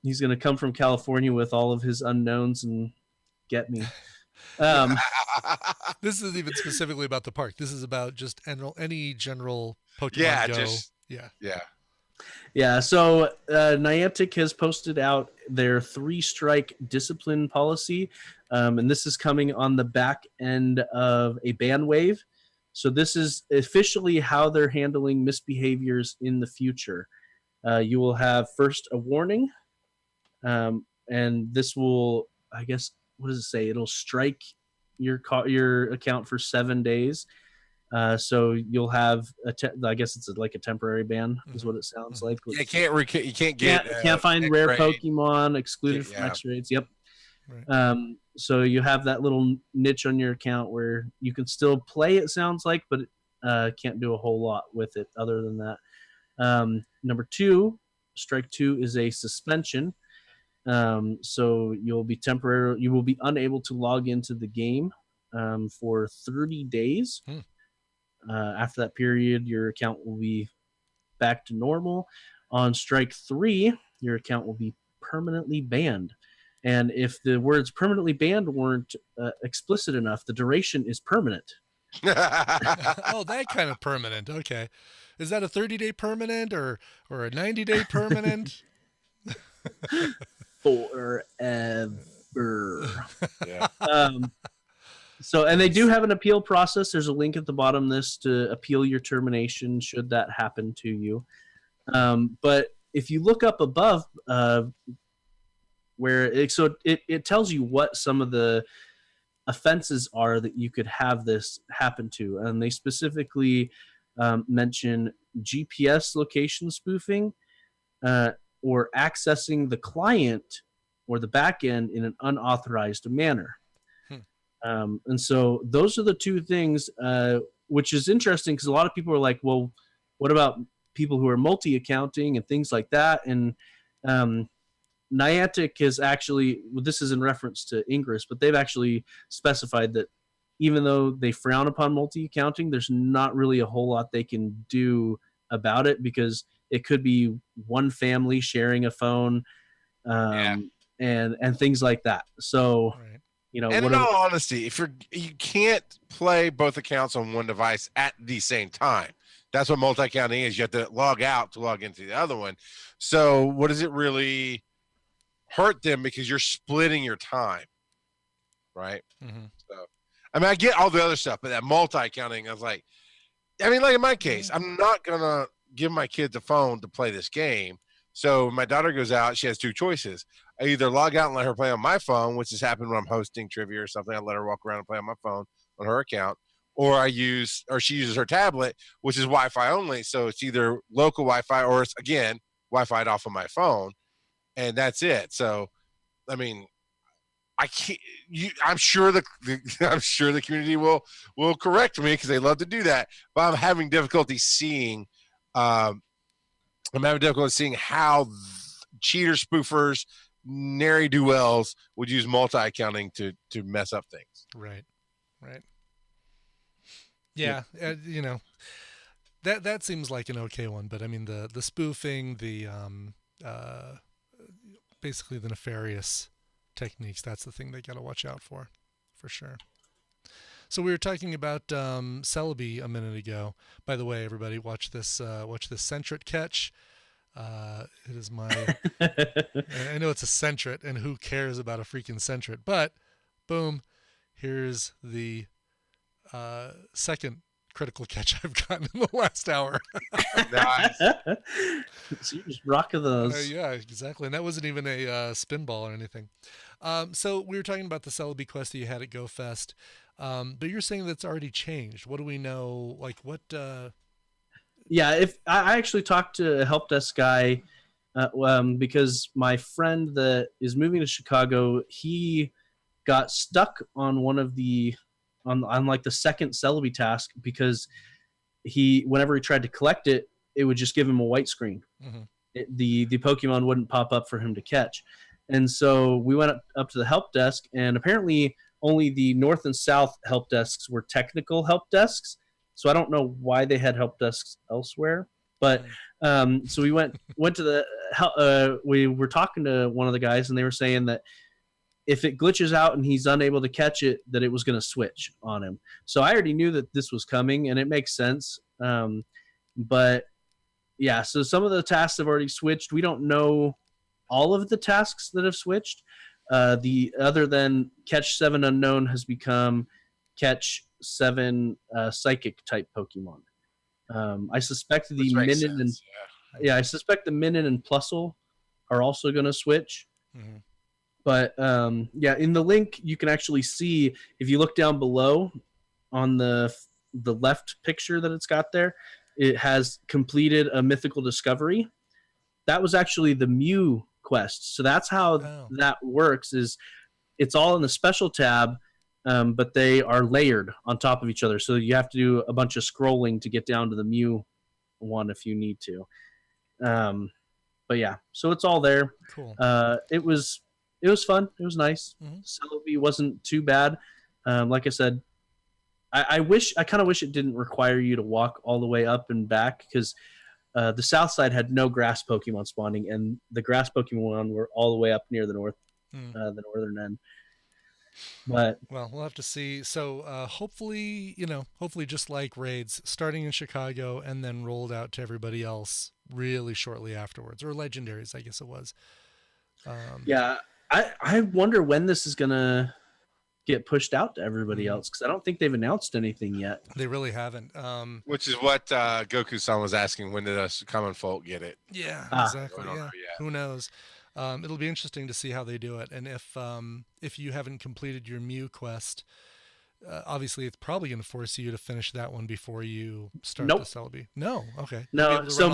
He's going to come from California with all of his unknowns and get me. This isn't even specifically about the park. This is about just any general Pokemon Go. Yeah. So Niantic has posted out their 3-strike discipline policy, and this is coming on the back end of a ban wave. So this is officially how they're handling misbehaviors in the future. You will have first a warning, and this will, I guess, what does it say? It'll strike your account for 7 days. So you'll have I guess it's like a temporary ban is what it sounds like. You can't get find rare Pokemon, excluded from X raids. Yep. Right. So you have that little niche on your account where you can still play, it sounds like, but can't do a whole lot with it other than that. Number 2, strike 2 is a suspension. So you will be unable to log into the game for 30 days. After that period, your account will be back to normal. On strike 3, your account will be permanently banned. And if the words permanently banned weren't explicit enough, the duration is permanent. Oh, that kind of permanent. Okay. Is that a 30-day permanent or a 90-day permanent? Forever. Yeah. So, and they do have an appeal process. There's a link at the bottom of this to appeal your termination should that happen to you. But if you look up above, where it tells you what some of the offenses are that you could have this happen to, and they specifically mention GPS location spoofing or accessing the client or the back end in an unauthorized manner. And so those are the 2 things, which is interesting because a lot of people are like, well, what about people who are multi-accounting and things like that? And Niantic has actually, this is in reference to Ingress, but they've actually specified that even though they frown upon multi-accounting, there's not really a whole lot they can do about it because it could be one family sharing a phone and things like that. So, you know, and in all honesty, if you can't play both accounts on one device at the same time. That's what multi-accounting is. You have to log out to log into the other one. So what does it really hurt them because you're splitting your time, right? So, I mean, I get all the other stuff, but that multi-accounting, I was like, I mean, like in my case, I'm not going to give my kids a phone to play this game. So when my daughter goes out, she has 2 choices. I either log out and let her play on my phone, which has happened when I'm hosting trivia or something. I let her walk around and play on my phone on her account, or she uses her tablet, which is Wi-Fi only. So it's either local Wi-Fi or it's, again, Wi-Fi off of my phone. And that's it. So, I mean, I can't. I'm sure the community will correct me because they love to do that. But I'm having difficulty seeing. I'm having difficulty seeing how cheater spoofers, nary do wells would use multi-accounting to mess up things. Right. Yeah, you know, that seems like an okay one. But I mean, the spoofing, the basically the nefarious techniques, that's the thing they got to watch out for sure. So we were talking about Celebi a minute ago. By the way, everybody, watch this Sentret catch. It is my I know it's a Sentret, and who cares about a freaking Sentret, but boom, here's the second critical catch I've gotten in the last hour. Nice. So you're just rocking those. Yeah, exactly. And that wasn't even a spin ball or anything. So we were talking about the Celebi quest that you had at Go Fest. But you're saying that's already changed. What do we know? Like what? Yeah, if I actually talked to a help desk guy because my friend that is moving to Chicago, he got stuck on one of the on like the second Celebi task because whenever he tried to collect it, it would just give him a white screen. The Pokemon wouldn't pop up for him to catch. And so we went up to the help desk, and apparently only the north and south help desks were technical help desks. So I don't know why they had help desks elsewhere. But so we went to the we were talking to one of the guys, and they were saying that if it glitches out and he's unable to catch it, that it was going to switch on him. So I already knew that this was coming, and it makes sense. But yeah, so some of the tasks have already switched. We don't know all of the tasks that have switched. The other than catch 7 unknown has become catch 7 psychic type Pokemon. I suspect the Minun and I suspect the Minun and Plusle are also going to switch. But yeah, in the link you can actually see, if you look down below on the the left picture that it's got there, it has completed a mythical discovery. That was actually the Mew quest. So that's how that works. Is it's all in the special tab, but they are layered on top of each other. So you have to do a bunch of scrolling to get down to the Mew one if you need to. But yeah, so it's all there. Cool. It was fun. It was nice. Celebi wasn't too bad. Like I said, I kind of wish it didn't require you to walk all the way up and back, because the south side had no grass Pokemon spawning, and the grass Pokemon were all the way up near the northern end. But well, we'll have to see. So hopefully just like raids, starting in Chicago and then rolled out to everybody else really shortly afterwards, or legendaries, I guess it was. Yeah, I wonder when this is gonna get pushed out to everybody else, because I don't think they've announced anything yet. They really haven't. Which is what Goku-san was asking. When did us common folk get it? Yeah, exactly. Yeah. Who knows? It'll be interesting to see how they do it, and if you haven't completed your Mew quest, obviously it's probably going to force you to finish that one before you start the Celebi. No, okay. No, so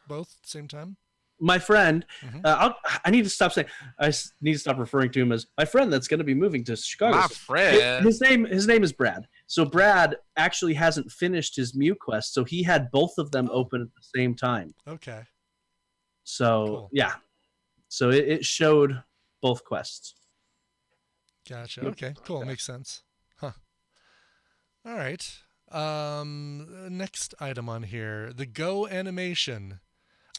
both at the same time. My friend, I need to stop saying. I need to stop referring to him as my friend. That's going to be moving to Chicago. My friend. His name is Brad. So Brad actually hasn't finished his Mew quest, so he had both of them open at the same time. Okay. So yeah, so it showed both quests. Gotcha. Okay. Cool. Makes sense. Huh. All right. Next item on here: the Go animation.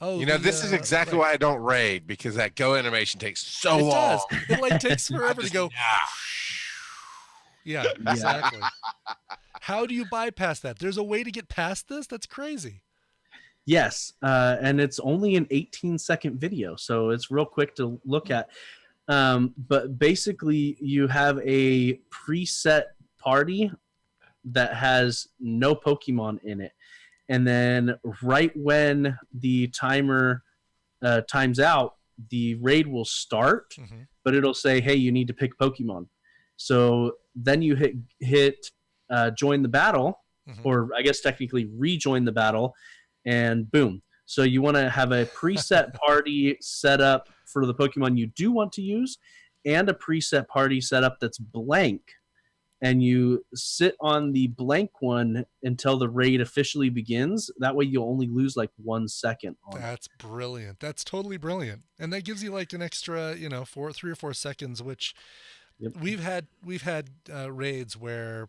Oh, this is exactly why I don't raid, because that Go animation takes so long. It like takes forever to go. Yeah, exactly. How do you bypass that? There's a way to get past this? That's crazy. Yes, and it's only an 18-second video, so it's real quick to look at. But basically, you have a preset party that has no Pokemon in it. And then right when the timer times out, the raid will start, but it'll say, hey, you need to pick Pokemon. So then you hit join the battle, or I guess technically rejoin the battle, and boom. So you want to have a preset party set up for the Pokemon you do want to use, and a preset party set up that's blank. And you sit on the blank one until the raid officially begins. That way you'll only lose like 1 second on That's brilliant. That's totally brilliant. And that gives you like an extra, 3 or 4 seconds, which we've had raids where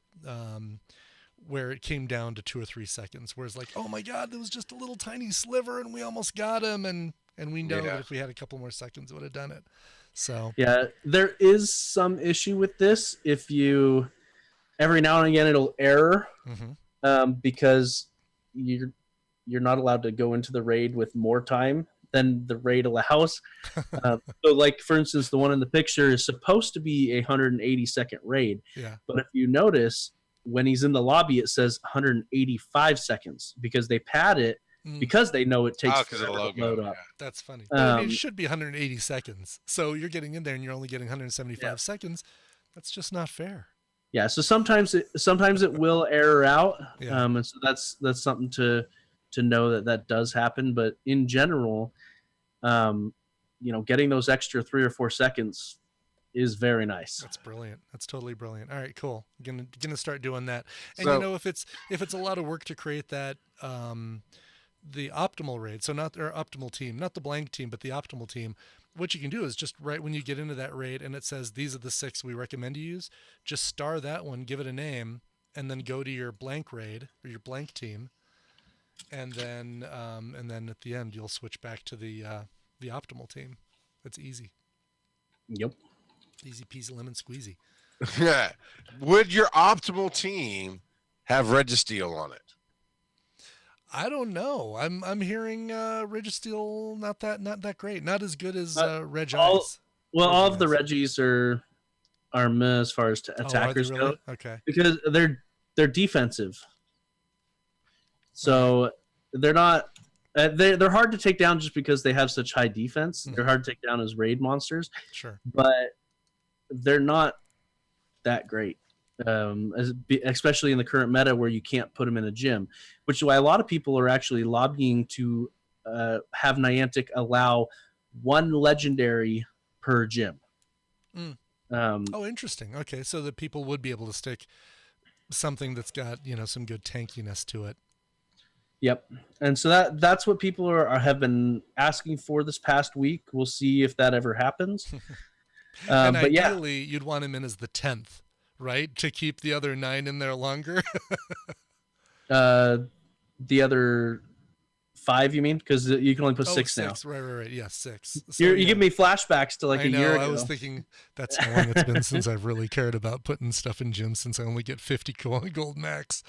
it came down to 2 or 3 seconds, where it's like, oh my God, there was just a little tiny sliver and we almost got him. And we know that if we had a couple more seconds, it would have done it. So yeah, there is some issue with this. If you every now and again it'll error because you're not allowed to go into the raid with more time than the raid allows. So like, for instance, the one in the picture is supposed to be a 180-second raid. Yeah. But if you notice, when he's in the lobby, it says 185 seconds because they pad it because they know it takes forever to load up. That's funny. It should be 180 seconds. So you're getting in there and you're only getting 175 seconds. That's just not fair. Yeah, so sometimes it will error out, and so that's something to know that does happen. But in general, getting those extra 3 or 4 seconds is very nice. That's brilliant. That's totally brilliant. All right, cool. I'm gonna start doing that. And if it's a lot of work to create that, the optimal raid, so not our optimal team, not the blank team, but the optimal team. What you can do is just right when you get into that raid and it says these are the 6 we recommend you use, just star that one, give it a name, and then go to your blank raid or your blank team, and then at the end you'll switch back to the optimal team. That's easy. Yep. Easy peasy lemon squeezy. Yeah. Would your optimal team have Registeel on it? I don't know. I'm hearing Registeel not that great. Not as good as Regice. All of the Regis are meh as far as attackers go. Okay. Because they're defensive. So they're not they're hard to take down just because they have such high defense. They're hard to take down as raid monsters. Sure. But they're not that great. especially in the current meta where you can't put them in a gym, which is why a lot of people are actually lobbying to have Niantic allow one legendary per gym. Oh, interesting. Okay, so that people would be able to stick something that's got some good tankiness to it. Yep, and so that's what people have been asking for this past week. We'll see if that ever happens. And but ideally, you'd want him in as the 10th, right? To keep the other 9 in there longer. The other 5, you mean? Because you can only put 6 now. Right. Yeah, 6. So, you give me flashbacks to a year ago. I was thinking that's how long it's been since I've really cared about putting stuff in gyms, since I only get 50 gold max.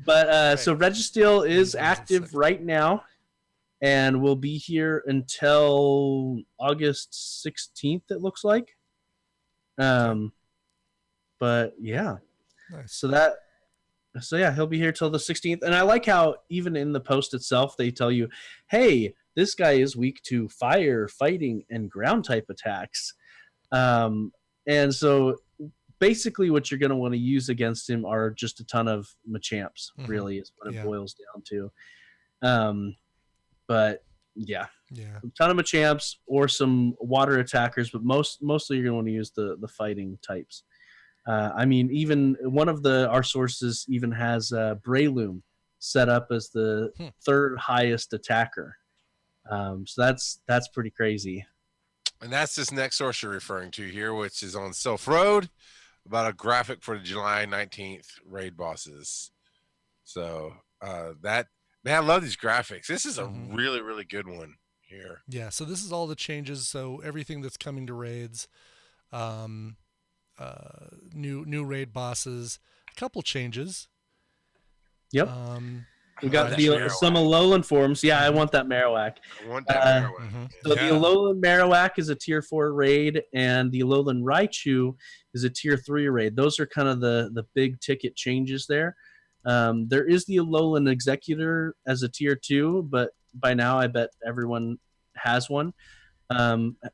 But right. So Registeel is active right now, and will be here until August 16th, it looks like. But yeah. Nice. So yeah, he'll be here till the 16th. And I like how even in the post itself, they tell you, hey, this guy is weak to fire, fighting, and ground type attacks. And so basically what you're going to want to use against him are just a ton of Machamps, really, is what it boils down to. But yeah, a ton of Machamps or some water attackers, but mostly you're going to want to use the fighting types. I mean, even one of our sources even has Breloom set up as the third highest attacker. So that's pretty crazy. And that's this next source you're referring to here, which is on Sylph Road, about a graphic for the July 19th raid bosses. So man, I love these graphics. This is a really, really good one here. Yeah, so this is all the changes. So everything that's coming to raids. New raid bosses, a couple changes. Yep. We got some Alolan forms. Yeah, I want that Marowak. I want that Marowak. So the Alolan Marowak is a tier 4 raid, and the Alolan Raichu is a tier 3 raid. Those are kind of the big ticket changes there. There is the Alolan Exeggcutor as a tier 2, but by now I bet everyone has one.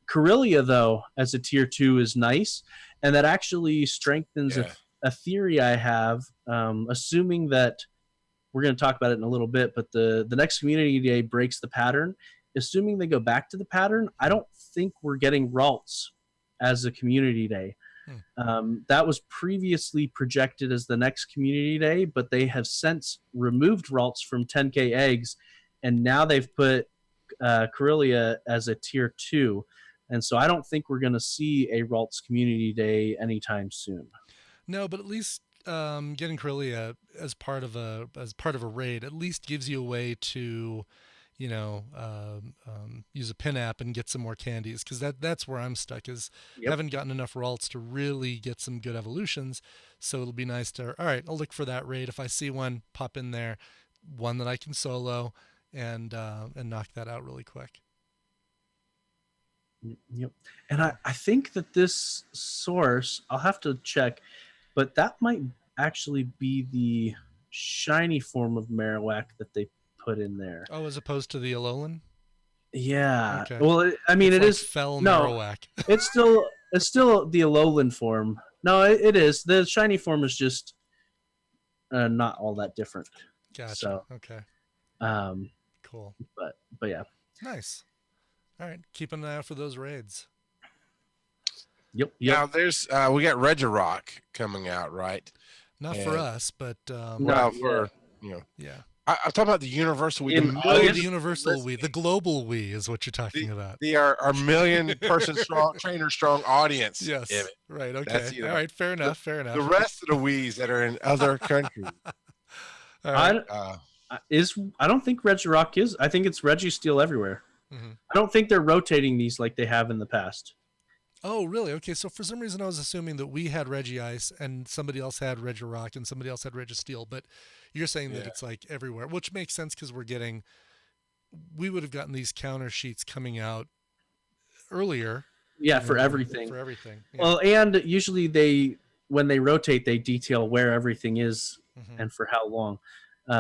Corellia, though, as a tier 2 is nice, and that actually strengthens a theory I have, assuming that we're going to talk about it in a little bit, but the next community day breaks the pattern. Assuming they go back to the pattern, I don't think we're getting Ralts as a community day. That was previously projected as the next community day, but they have since removed Ralts from 10k eggs, and now they've put Corellia as a tier 2, and so I don't think we're going to see a Ralts community day anytime soon. No, but at least getting Corellia as part of a raid at least gives you a way to use a pin app and get some more candies, because that's where I'm stuck, is haven't gotten enough Ralts to really get some good evolutions. So it'll be nice to, all right, I'll look for that raid. If I see one, pop in there, one that I can solo, and knock that out really quick. Yep. And I think that this source, I'll have to check, but that might actually be the shiny form of Marowak that they put in there. Oh, as opposed to the Alolan? Yeah. Okay. Well, I mean, it is fell Marowak. it's still the Alolan form. No, it is. The shiny form is just not all that different. Gotcha. So, okay. Cool. But yeah. Nice. All right, keep an eye out for those raids. Yep. Now there's we got Regirock coming out, right? Not for us, but no, for yeah. I'm talking about the universal Wii. The universal Wii, the global Wii is what you're talking about. Our million-person strong, trainer-strong audience. Yes. Right. Okay. That's, all right. Fair enough. Fair enough. The rest of the Wiis that are in other countries. All right. I don't think Regirock is. I think it's Registeel everywhere. Mm-hmm. I don't think they're rotating these like they have in the past. Oh, really? Okay, so for some reason I was assuming that we had Regice and somebody else had Regirock and somebody else had Registeel, but you're saying that it's like everywhere, which makes sense because we would have gotten these counter sheets coming out earlier. Yeah, for everything. For everything. Yeah. Well, and usually when they rotate, they detail where everything is and for how long.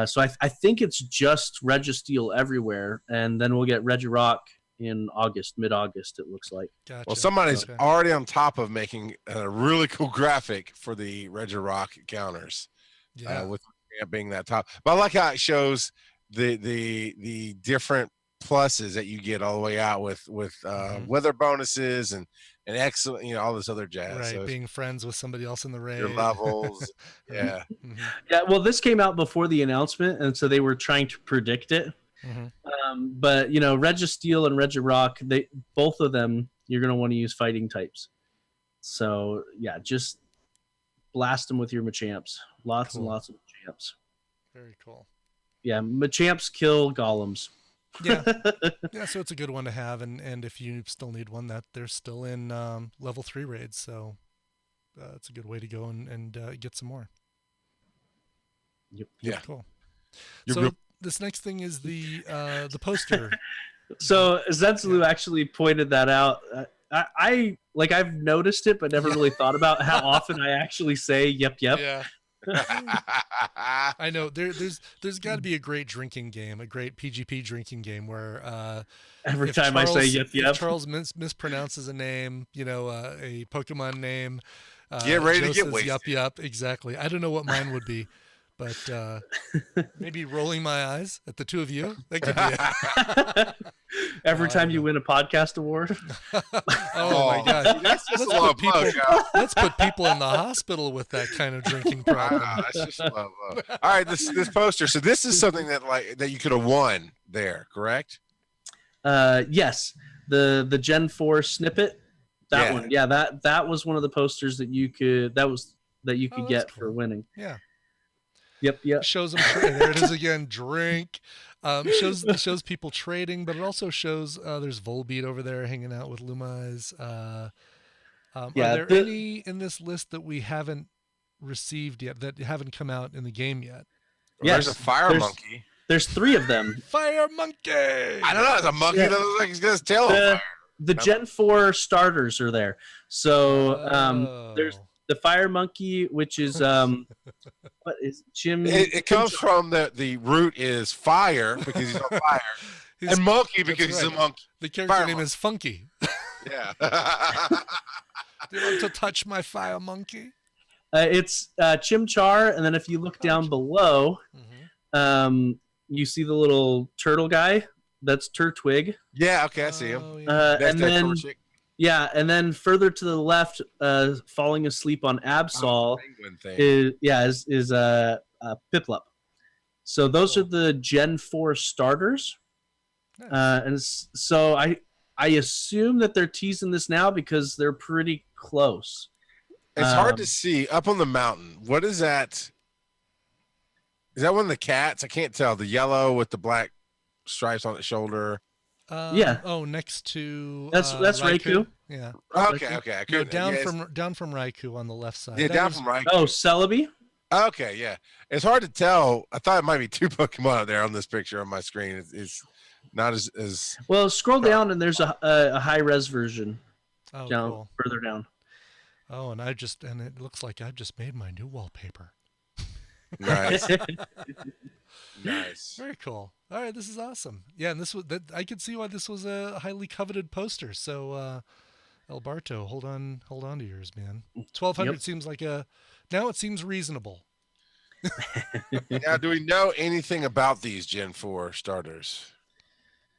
So I think it's just Registeel everywhere, and then we'll get Regirock in August, mid-August, it looks like. Gotcha. Well, somebody's Okay. already on top of making a really cool graphic for the Regirock counters. Yeah. With being that top. But I like how it shows the different pluses that you get all the way out with weather bonuses and excellent, all this other jazz. Right, So being friends with somebody else in the raid. your levels. Yeah. Mhm. Yeah, well, this came out before the announcement, and so they were trying to predict it. Mhm. But Registeel and Regirock, both of them, you're going to want to use fighting types. So yeah, just blast them with your Machamps. Lots and Cool. lots of Machamps. Very cool. Yeah, Machamps kill golems. Yeah. Yeah, so it's a good one to have, and if you still need one, that they're still in level 3 raids, so it's a good way to go and get some more. Yep. Yeah. Cool. You're So real- this next thing is the poster. So Zenzulu actually pointed that out. I've noticed it, but never really thought about how often I actually say yep. Yeah. I know there's got to be a great drinking game, a great PGP drinking game where Every if time I say yep. if Charles mispronounces a name, a Pokemon name, Get ready Joe to get says wasted. Yup, exactly. I don't know what mine would be, but maybe rolling my eyes at the two of you. That could be it. Every time you win a podcast award. Oh my god, That's just Let's a low put people- blow, Joe. let's put people in the hospital with that kind of drinking problem. Wow, that's just a low blow. All right, this poster. So this is something that you could have won there, correct? Yes, the Gen 4 snippet. That Yeah. one. Yeah, that was one of the posters that you could Oh, get that's for cool. winning. Yeah. Yep. Shows them there it is again, drink. Shows people trading, but it also shows there's Volbeat over there hanging out with Lumais. Are there any in this list that we haven't received yet, that haven't come out in the game yet? Yes, There's a fire monkey. There's 3 of them. Fire monkey. I don't know. It's a monkey Yeah. that looks like he's got his tail on fire. The Gen 4 starters are there. So there's the fire monkey, which is what is Jim? It comes from the root is fire because he's on fire, His- and monkey because that's he's a right. monkey. the character Fire name monkey. is Funky. Yeah. Do you want to touch my fire monkey? It's Chimchar, and then if you look down below, you see the little turtle guy. That's Turtwig. Yeah. Okay, I see him. Oh, yeah. That's And that then torchic further to the left, falling asleep on Absol penguin thing. is Piplup. So those are the Gen 4 starters. Nice. So I assume that they're teasing this now because they're pretty close. It's hard to see up on the mountain. What is that? Is that one of the cats? I can't tell. The yellow with the black stripes on its shoulder. Yeah. Oh, next to That's Raikou. Yeah. Okay. I No, couldn't. down yeah, from Raikou on the left side. yeah, That down is- from right. Oh, Celebi? Okay, yeah. It's hard to tell. I thought it might be 2 Pokemon out there on this picture on my screen. It's not as Well, scroll down and there's a high res version Oh, down cool. further down. Oh, and it looks like I've just made my new wallpaper. nice. Nice. Very cool. All right, this is awesome. Yeah, and I could see why this was a highly coveted poster. So, Alberto, hold on to yours, man. 1,200 Yep. seems like now it seems reasonable. Now, do we know anything about these Gen 4 starters?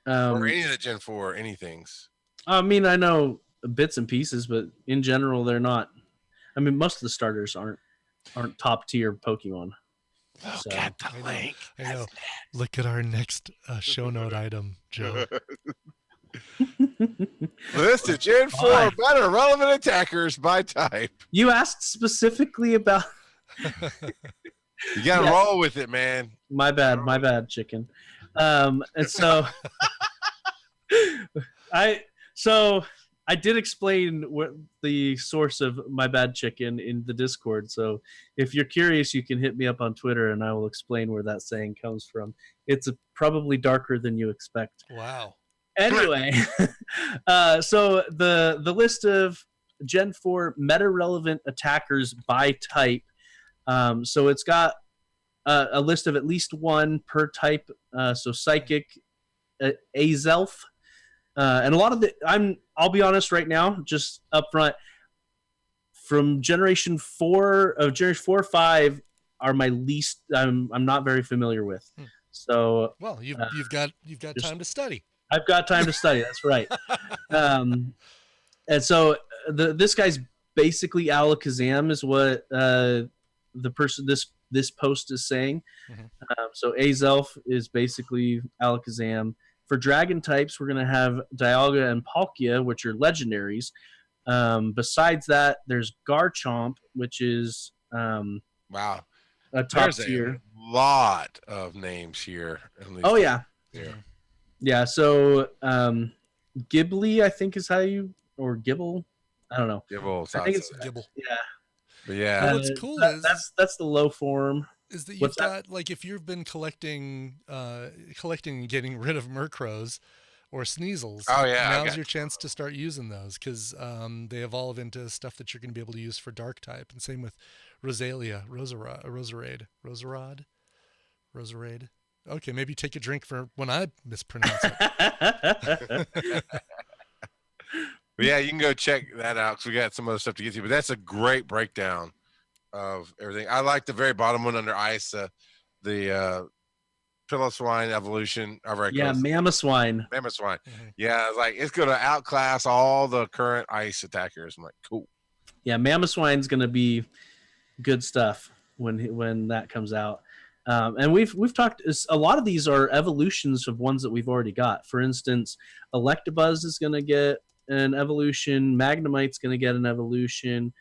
Or any of the Gen 4 anythings? I mean, I know bits and pieces, but in general, they're not. I mean, most of the starters aren't top tier Pokemon. Look at the I know. link. I know. Look at our next show note item, Joe. List of Gen 4 Why? better relevant attackers by type. You asked specifically about. You got to Yeah. roll with it, man. My bad, chicken. And so I did explain what the source of my bad chicken in the Discord. So if you're curious, you can hit me up on Twitter and I will explain where that saying comes from. It's probably darker than you expect. Wow. Anyway, so the list of Gen 4 meta relevant attackers by type. So it's got a list of at least one per type. So Psychic, Azelf, And a lot of I'll be honest right now, just up front, from Generation 4 or 5 are my least, I'm not very familiar with. So well, you've got time to study. I've got time to study. That's right. And so this guy's basically Alakazam is what the person this post is saying. So Azelf is basically Alakazam. For dragon types, we're going to have Dialga and Palkia, which are legendaries. Besides that, there's Garchomp, which is wow, a top there's tier. A lot of names here. Oh yeah, yeah. So Ghibli, I think is how you, or Gibble, I don't know. Gibble, I think it's Gibble. Yeah, but yeah. Well, what's cool is that's the low form. Is that you've got like if you've been collecting and getting rid of Murkrows or Sneasels, now's your chance to start using those because they evolve into stuff that you're going to be able to use for Dark type, and same with Rosalia, Roserade. Okay, maybe take a drink for when I mispronounce it. But yeah, you can go check that out because we got some other stuff to get to. But that's a great breakdown of everything. I like the very bottom one under ice, the Piloswine evolution. Mamoswine. Mamoswine. Yeah, it's like it's gonna outclass all the current ice attackers. I'm like, cool. Yeah, Mamoswine's gonna be good stuff when that comes out. And we've talked. A lot of these are evolutions of ones that we've already got. For instance, Electabuzz is gonna get an evolution. Magnemite's gonna get an evolution.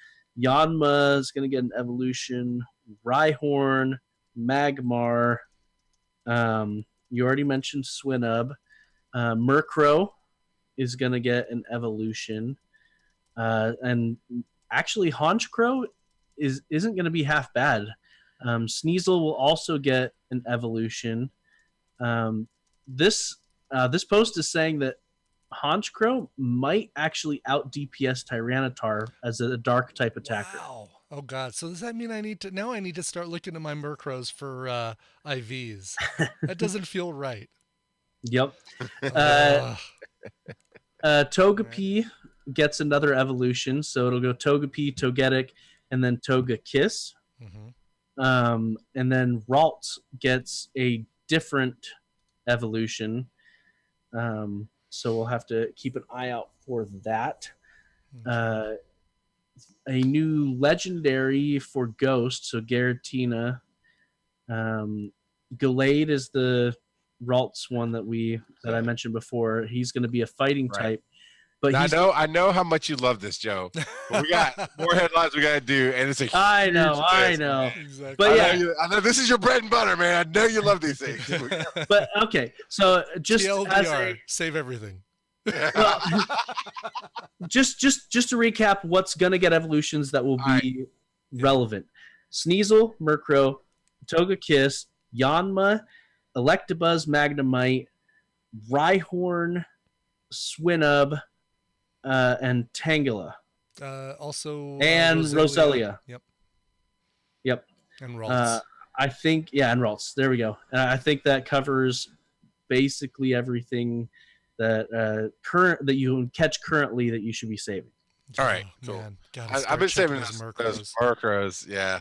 Yanma is going to get an evolution. Rhyhorn, Magmar. You already mentioned Swinub. Murkrow is going to get an evolution. And actually, Honchkrow isn't going to be half bad. Sneasel will also get an evolution. This post is saying that Honchkrow might actually out DPS Tyranitar as a dark type attacker. Wow. Oh god. So does that mean I need to start looking at my Murkrows for IVs? That doesn't feel right. Yep. Togepi gets another evolution, so it'll go Togepi, Togetic, and then Togekiss. And then Ralts gets a different evolution. So we'll have to keep an eye out for that. A new legendary for Ghost, so Giratina. Gallade is the Ralts one that I mentioned before. He's going to be a fighting type. But I know how much you love this, Joe. But we got more headlines we got to do, and it's a I know. Exactly. But I know this is your bread and butter, man. I know you love these things. But okay, so just TLDR, save everything. Well, just to recap, what's gonna get evolutions that will be relevant: Sneasel, Murkrow, Togekiss, Yanma, Electabuzz, Magnemite, Rhyhorn, Swinub. And Tangela. Also. And Rosalia. Yep. And Ralts. I think, and Ralts. There we go. I think that covers basically everything that that you can catch currently that you should be saving. All right. Cool. I've been saving those Murkrows. Yeah.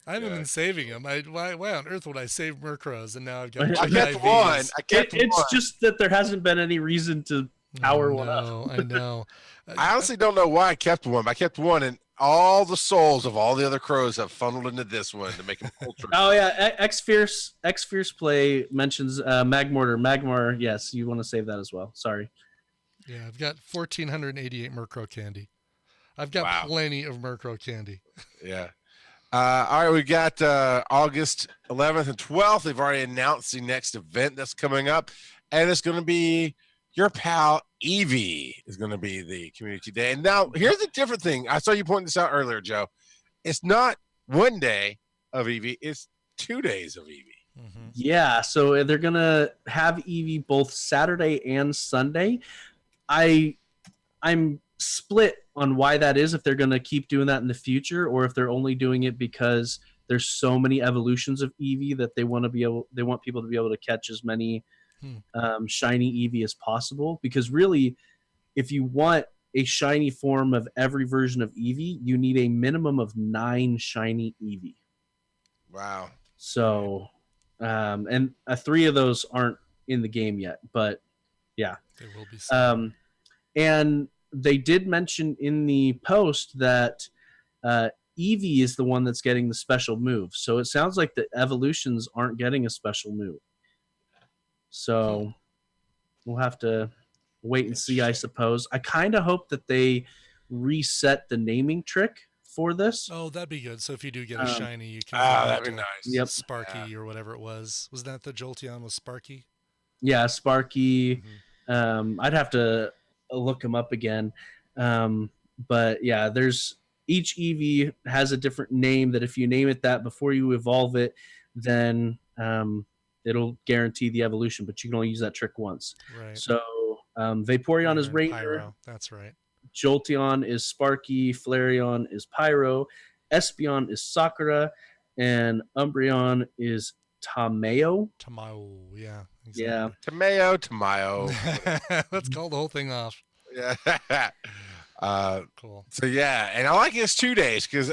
I haven't been saving them. Why on earth would I save Murkrows? And now I've got. I kept one. It's just that there hasn't been any reason to power one up. I know. I honestly don't know why I kept one, but I kept one, and all the souls of all the other crows have funneled into this one to make him ultra. Oh yeah, X Fierce Play mentions Magmortar. Magmar, yes, you want to save that as well. Sorry. Yeah, I've got 1,488 Murkrow candy. I've got plenty of Murkrow candy. Yeah. All right, we got August 11th and 12th. They've already announced the next event that's coming up, and it's going to be your pal Eevee is going to be the community day. And now here's the different thing. I saw you point this out earlier, Joe. It's not one day of Eevee. It's 2 days of Eevee. Yeah, so they're going to have Eevee both Saturday and Sunday. I'm split on why that is, if they're going to keep doing that in the future or if they're only doing it because there's so many evolutions of Eevee that they want people to be able to catch as many shiny Eevee as possible, because really, if you want a shiny form of every version of Eevee, you need a minimum of 9 shiny Eevee. Wow. So, and 3 of those aren't in the game yet, but yeah. They will be soon. And they did mention in the post that Eevee is the one that's getting the special move. So it sounds like the evolutions aren't getting a special move. So we'll have to wait and see, I suppose. I kind of hope that they reset the naming trick for this. Oh, that'd be good. So if you do get a shiny, you can that'd be nice. Yep. Sparky or whatever it was. Was that the Jolteon was Sparky? Yeah, Sparky. I'd have to look him up again. But yeah, there's each Eevee has a different name that if you name it that before you evolve it, then it'll guarantee the evolution, but you can only use that trick once. Right. So Vaporeon is Ranger. Pyro. That's right. Jolteon is Sparky. Flareon is Pyro. Espeon is Sakura. And Umbreon is Tameo. Tamao, yeah. Exactly. Yeah. Tameo. Let's call the whole thing off. Yeah. Cool. So yeah, and I like it's 2 days because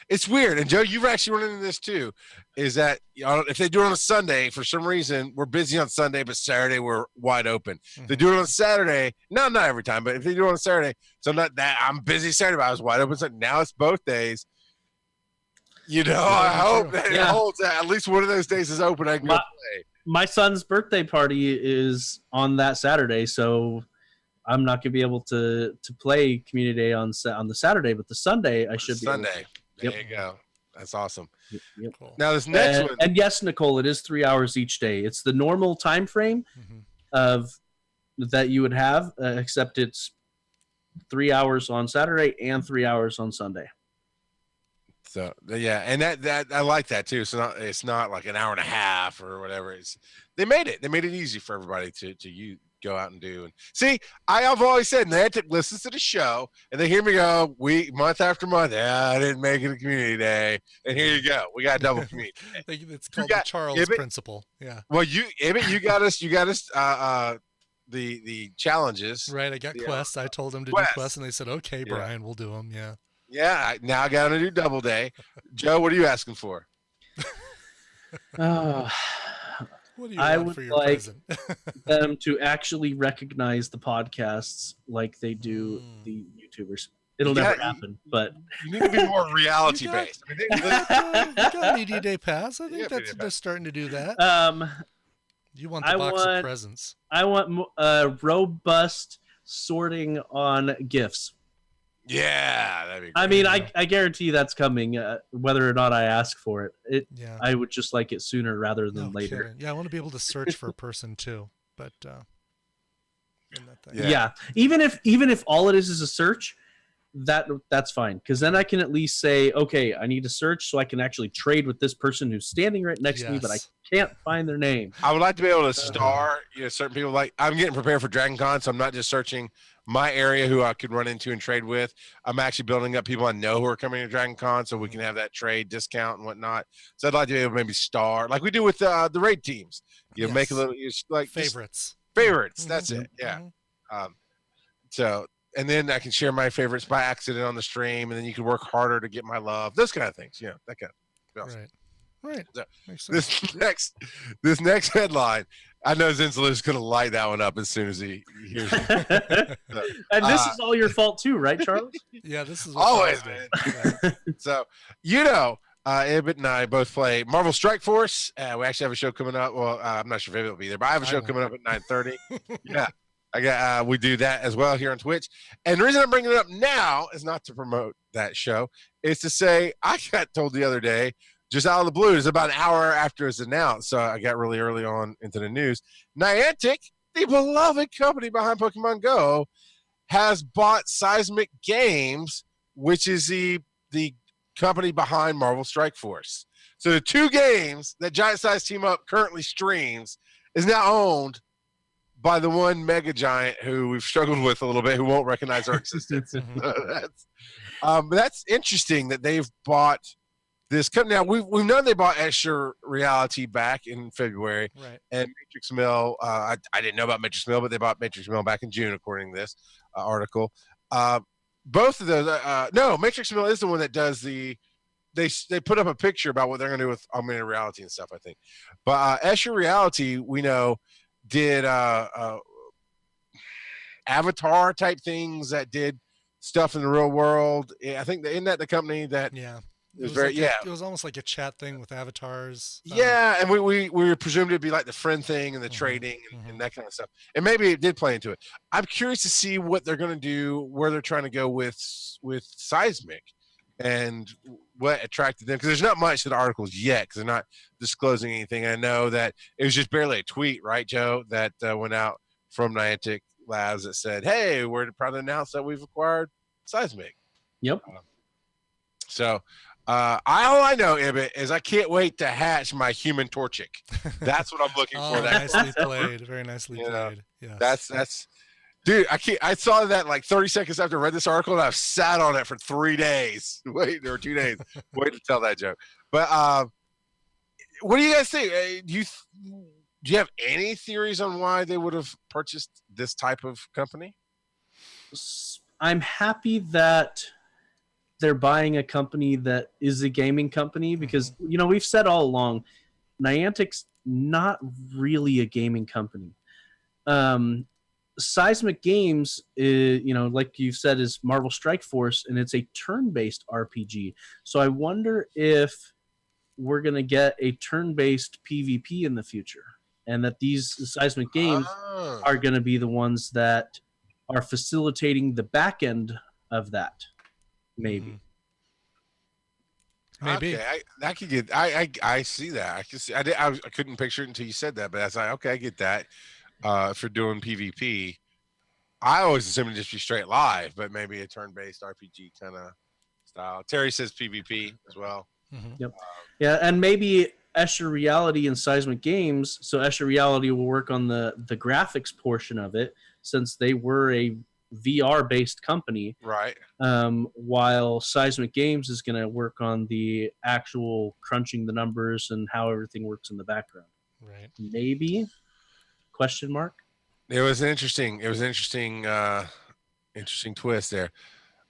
it's weird. And Joe, you've actually run into this too. Is that if they do it on a Sunday, for some reason we're busy on Sunday, but Saturday we're wide open. If they do it on Saturday, not every time, but if they do it on Saturday, so I'm busy Saturday, but I was wide open. So now it's both days. I hope that it holds at least one of those days is open. I can go play. My son's birthday party is on that Saturday, so I'm not gonna be able to play Community Day on the Saturday, but the Sunday I should be. Sunday. There you go. That's awesome. Yep. Cool. Now this next one. And yes, Nicole, it is 3 hours each day. It's the normal time frame of that you would have, except it's 3 hours on Saturday and 3 hours on Sunday. So yeah, and that I like that too. So it's not like an hour and a half or whatever. They made it easy for everybody to go out and do. And see, I've always said Niantic listens to the show and they hear me go month after month. Yeah, I didn't make it a community day, and here you go. We got double community day. It's called the Charles principle. Yeah. Well, you got us. The challenges. Right. I got quests. I told them to do quests, and they said, "Okay, Brian, we'll do them." Yeah. Yeah, now I got to do double day. Joe, what are you asking for? What do you want for your present? Them to actually recognize the podcasts like they do the YouTubers. It'll never happen, but you need to be more reality based. You got Media Day Pass. I think they're starting to do that. You want the box of presents. I want robust sorting on gifts. Yeah, that'd be great. I mean, I guarantee that's coming, whether or not I ask for it. I would just like it sooner rather than later. Kidding. Yeah, I want to be able to search for a person too, but in that thing. Yeah. Even if all it is a search, that's fine, because then I can at least say, okay, I need to search so I can actually trade with this person who's standing right next to me, but I can't find their name. I would like to be able to star certain people. Like, I'm getting prepared for Dragon Con, so I'm not just searching my area who I could run into and trade with. I'm actually building up people I know who are coming to Dragon Con, so we can have that trade discount and whatnot. So I'd like to be able to maybe star like we do with the raid teams. Make a little like favorites. That's it. Yeah. So. And then I can share my favorites by accident on the stream, and then you can work harder to get my love. Those kind of things, that kind of stuff. Right. So this next headline, I know Zinzler is going to light that one up as soon as he hears it. And this is all your fault too, right, Charles? Yeah, this is always, man. Yeah. So Ibbot and I both play Marvel Strike Force. We actually have a show coming up. Well, I'm not sure if Ibbot will be there, but I have a show coming up at 9:30. Yeah. We do that as well here on Twitch. And the reason I'm bringing it up now is not to promote that show. It's to say I got told the other day, just out of the blue, it's about an hour after it's announced, so I got really early on into the news. Niantic, the beloved company behind Pokemon Go, has bought Seismic Games, which is the company behind Marvel Strike Force. So the 2 games that Giant Size Team Up currently streams is now owned by the one mega giant who we've struggled with a little bit, who won't recognize our existence. That's interesting that they've bought this company. Now we've known they bought Extra Reality back in February, Right. and Matrix Mill. I didn't know about Matrix Mill, but they bought Matrix Mill back in June, according to this article. Both of those. No, Matrix Mill is the one that does the. They put up a picture about what they're going to do with augmented reality and stuff, I think. But Extra Reality, we know, did Avatar type things that did stuff in the real world. I think isn't that the company that it was very like it was almost like a chat thing with avatars. Yeah, and we presumed it'd be like the friend thing and the trading and that kind of stuff. And maybe it did play into it. I'm curious to see what they're going to do, where they're trying to go with Seismic, and what attracted them, because there's not much to the articles yet, because they're not disclosing anything. I know that it was just barely a tweet, right, Joe, that went out from Niantic Labs that said, "Hey, we're proud to announce that we've acquired Seismic." Yep. So all I know, Ibit, is I can't wait to hatch my human Torchic. That's what I'm looking for. Nicely played. Very nicely played. Yeah. That's dude, I saw that like 30 seconds after I read this article, and I've sat on it for 3 days. Wait, or 2 days. Wait to tell that joke. But what do you guys think? Do you have any theories on why they would have purchased this type of company? I'm happy that they're buying a company that is a gaming company, because we've said all along, Niantic's not really a gaming company. Seismic Games is, like you've said, is Marvel Strike Force, and it's a turn-based RPG. So I wonder if we're going to get a turn-based PvP in the future, and that these Seismic Games are going to be the ones that are facilitating the back end of that. Maybe. Maybe. Okay, I could get. I see that. I can see. I couldn't picture it until you said that, but that's like, okay, I get that. For doing PvP, I always assumed it'd just be straight live, but maybe a turn-based RPG kind of style. Terry says PvP as well. Yep. Yeah, and maybe Extra Reality and Seismic Games. So Extra Reality will work on the graphics portion of it, since they were a VR-based company, right? While Seismic Games is going to work on the actual crunching the numbers and how everything works in the background. Right. Maybe? Question mark. It was interesting. Interesting twist there.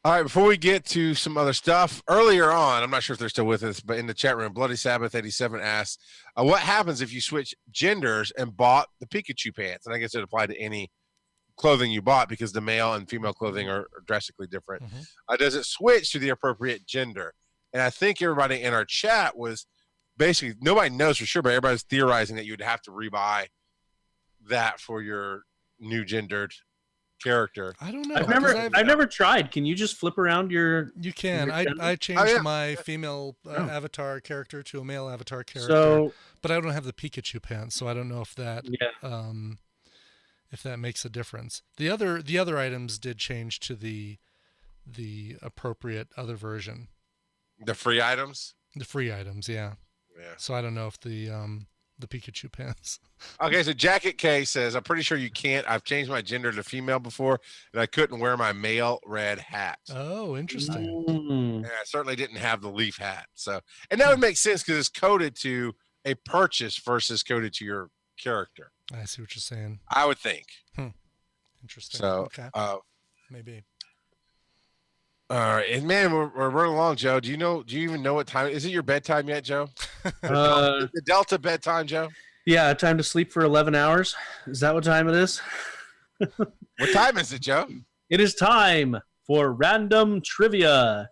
All right, before we get to some other stuff, earlier on, I'm not sure if they're still with us, but in the chat room, Bloody Sabbath 87 asks, what happens if you switch genders and bought the Pikachu pants? And I guess it applied to any clothing you bought, because the male and female clothing are drastically different. Does it switch to the appropriate gender? And I think everybody in our chat was basically, nobody knows for sure, but everybody's theorizing that you would have to rebuy that for your new gendered character. I don't know. I've never tried. Can you just flip around your? You can. I changed my female avatar character to a male avatar character, but I don't have the Pikachu pants, so I don't know if that if that makes a difference. The other items did change to the appropriate other version. The free items. The free items, yeah. Yeah. So I don't know if the Pikachu pants. Okay, so Jacket K says, I'm pretty sure you can't. I've changed my gender to female before, and I couldn't wear my male red hat. Oh, interesting. And I certainly didn't have the leaf hat. So, and that would make sense because it's coded to a purchase versus coded to your character. I see what you're saying. I would think. Interesting. So, okay. Maybe. All right, and man, we're running along, Joe. Do you even know what time? Is it your bedtime yet, Joe? The Delta bedtime, Joe? Yeah, time to sleep for 11 hours. Is that what time it is? What time is it, Joe? It is time for random trivia.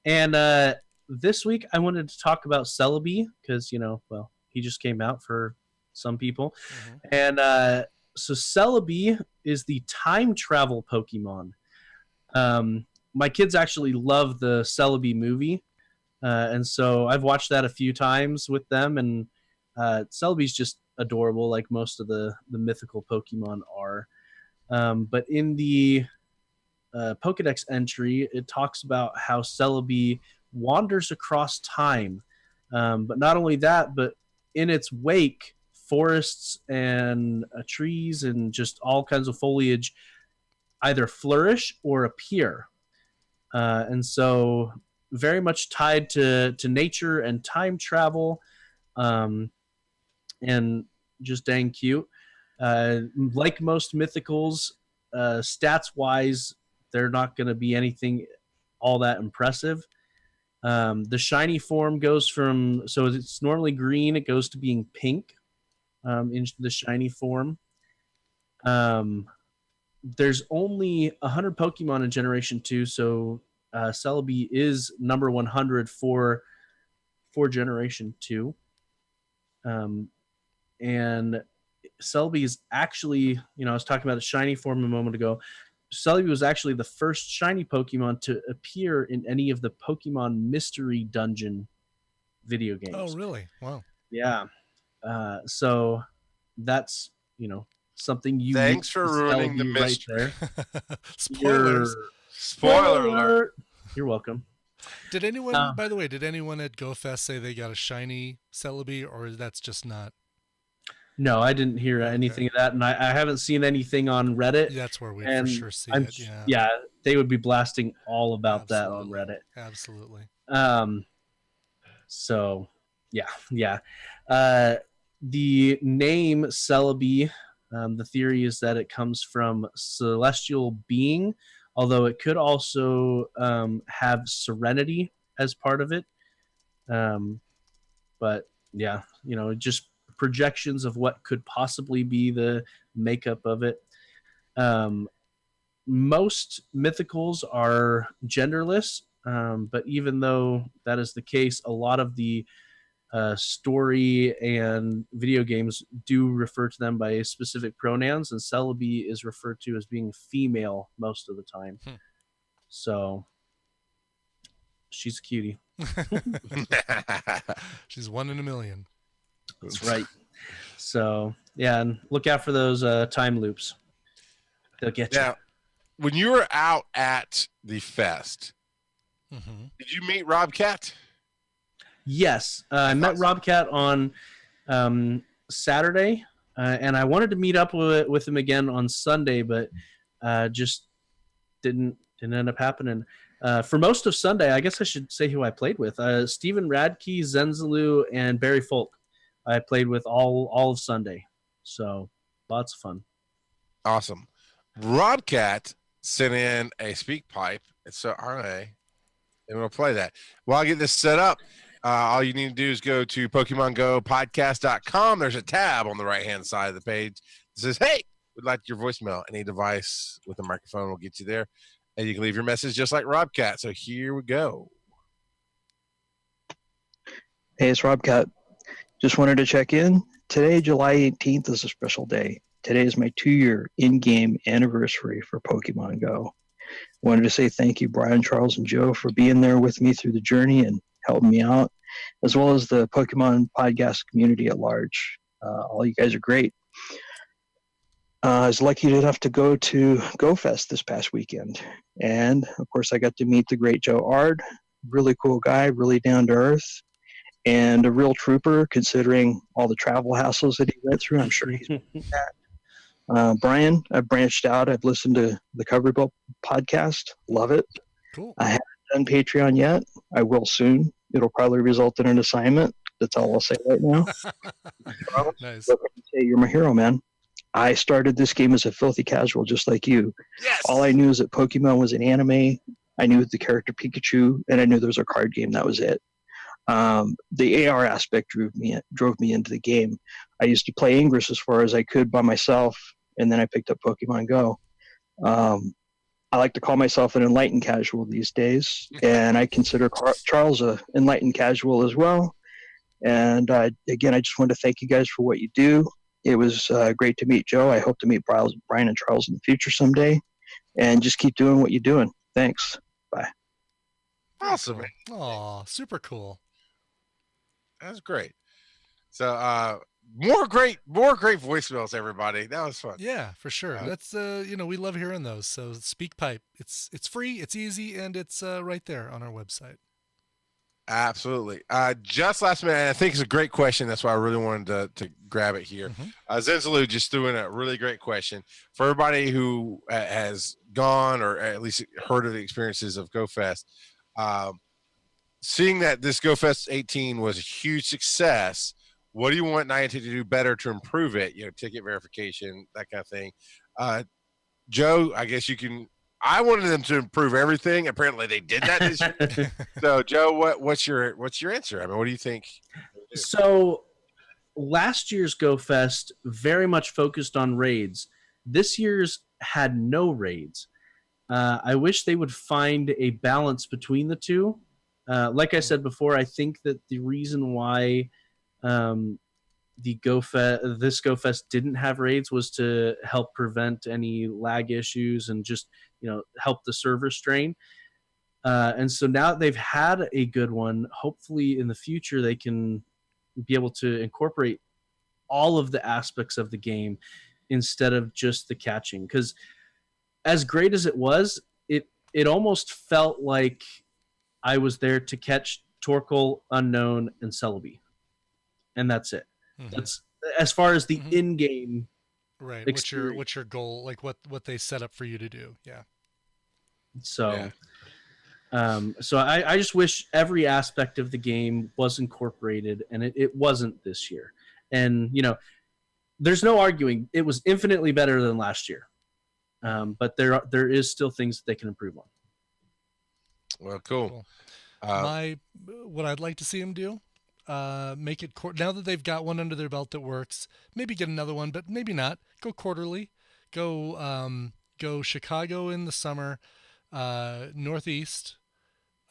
And this week I wanted to talk about Celebi because, he just came out for some people. And so Celebi is the time travel Pokemon. My kids actually love the Celebi movie. And so I've watched that a few times with them, and Celebi's just adorable, like most of the mythical Pokemon are. But in the Pokedex entry, it talks about how Celebi wanders across time. But not only that, but in its wake, forests and trees and just all kinds of foliage either flourish or appear. And so very much tied to nature and time travel, and just dang cute. Like most mythicals, stats wise, they're not going to be anything all that impressive. The shiny form goes from, so it's normally green, it goes to being pink in the shiny form. There's only 100 Pokemon in Generation 2, so Celebi is number 100 for Generation 2. And Celebi is actually, I was talking about the shiny form a moment ago. Celebi was actually the first shiny Pokemon to appear in any of the Pokemon Mystery Dungeon video games. Oh, really? Wow. Yeah. So that's, something you. Thanks for ruining the mystery. Right Spoilers. Spoiler alert. You're welcome. Did anyone, by the way, did anyone at GoFest say they got a shiny Celebi, or that's just not? No, I didn't hear anything of that, and I haven't seen anything on Reddit. That's where we for sure see it. Yeah. Yeah, they would be blasting all about Absolutely. that on Reddit. Absolutely. So, yeah. The name Celebi, the theory is that it comes from celestial being, although it could also have serenity as part of it. But yeah, just projections of what could possibly be the makeup of it. Most mythicals are genderless, but even though that is the case, a lot of the story and video games do refer to them by specific pronouns, and Celebi is referred to as being female most of the time. So she's a cutie. She's 1 in a million. That's right. So yeah, and look out for those time loops. They'll get you. Now, when you were out at the fest, did you meet Rob Cat? Yes, I met Rob Cat on Saturday, and I wanted to meet up with him again on Sunday, but just didn't end up happening. For most of Sunday, I guess I should say who I played with. Steven Radke, Zenzalu, and Barry Folk. I played with all of Sunday, so lots of fun. Awesome. Rob Cat sent in a speak pipe. It's RA, and we'll play that. While I get this set up, all you need to do is go to PokemonGoPodcast.com. There's a tab on the right-hand side of the page that says, "Hey, we'd like your voicemail." Any device with a microphone will get you there, and you can leave your message just like Rob Cat. So here we go. Hey, it's Rob Cat. Just wanted to check in. Today, July 18th, is a special day. Today is my 2-year in-game anniversary for Pokemon Go. Wanted to say thank you, Brian, Charles, and Joe, for being there with me through the journey and helping me out, as well as the Pokemon podcast community at large. All you guys are great. I was lucky enough to go to GoFest this past weekend. And, of course, I got to meet the great Joe Ard. Really cool guy, really down to earth. And a real trooper, considering all the travel hassles that he went through. I'm sure he's that. Brian, I've branched out. I've listened to the Cover Book podcast. Love it. Cool. I haven't done Patreon yet. I will soon. It'll probably result in an assignment. That's all I'll say right now. Nice. But let me say, you're my hero, man. I started this game as a filthy casual, just like you. Yes. All I knew is that Pokemon was an anime. I knew the character Pikachu, and I knew there was a card game. That was it. The AR aspect drove me into the game. I used to play Ingress as far as I could by myself, and then I picked up Pokemon Go. I like to call myself an enlightened casual these days, and I consider Charles an enlightened casual as well. And again, I just want to thank you guys for what you do. It was great to meet Joe. I hope to meet Brian and Charles in the future someday, and just keep doing what you're doing. Thanks. Bye. Awesome, man. Aw, super cool. That's great. So more great voicemails, everybody. That was fun. Yeah, for sure. That's we love hearing those. So SpeakPipe, it's free, it's easy, and it's right there on our website. Absolutely. Just last minute, I think it's a great question. That's why I really wanted to grab it here. Zenzalu just threw in a really great question for everybody who has gone or at least heard of the experiences of GoFest. seeing that this Go Fest 18 was a huge success, what do you want Niantic to do better to improve it? Ticket verification, that kind of thing. Joe, I guess you can. I wanted them to improve everything. Apparently, they did that this year. So, Joe, what's your answer? I mean, what do you think? So, last year's Go Fest very much focused on raids. This year's had no raids. I wish they would find a balance between the two. Like I said before, I think that the reason why this Go Fest didn't have raids was to help prevent any lag issues and just help the server strain. And so now that they've had a good one, hopefully in the future they can be able to incorporate all of the aspects of the game instead of just the catching. Because as great as it was, it almost felt like I was there to catch Torkoal, Unknown, and Celebi. And that's it. Mm-hmm. That's as far as the in-game experience. What's your goal? Like what they set up for you to do. Yeah. So so I just wish every aspect of the game was incorporated, and it wasn't this year. And there's no arguing, it was infinitely better than last year. But there is still things that they can improve on. Well, cool. What I'd like to see them do, make it now that they've got one under their belt that works, maybe get another one, but maybe not. Go quarterly. Go Chicago in the summer, Northeast,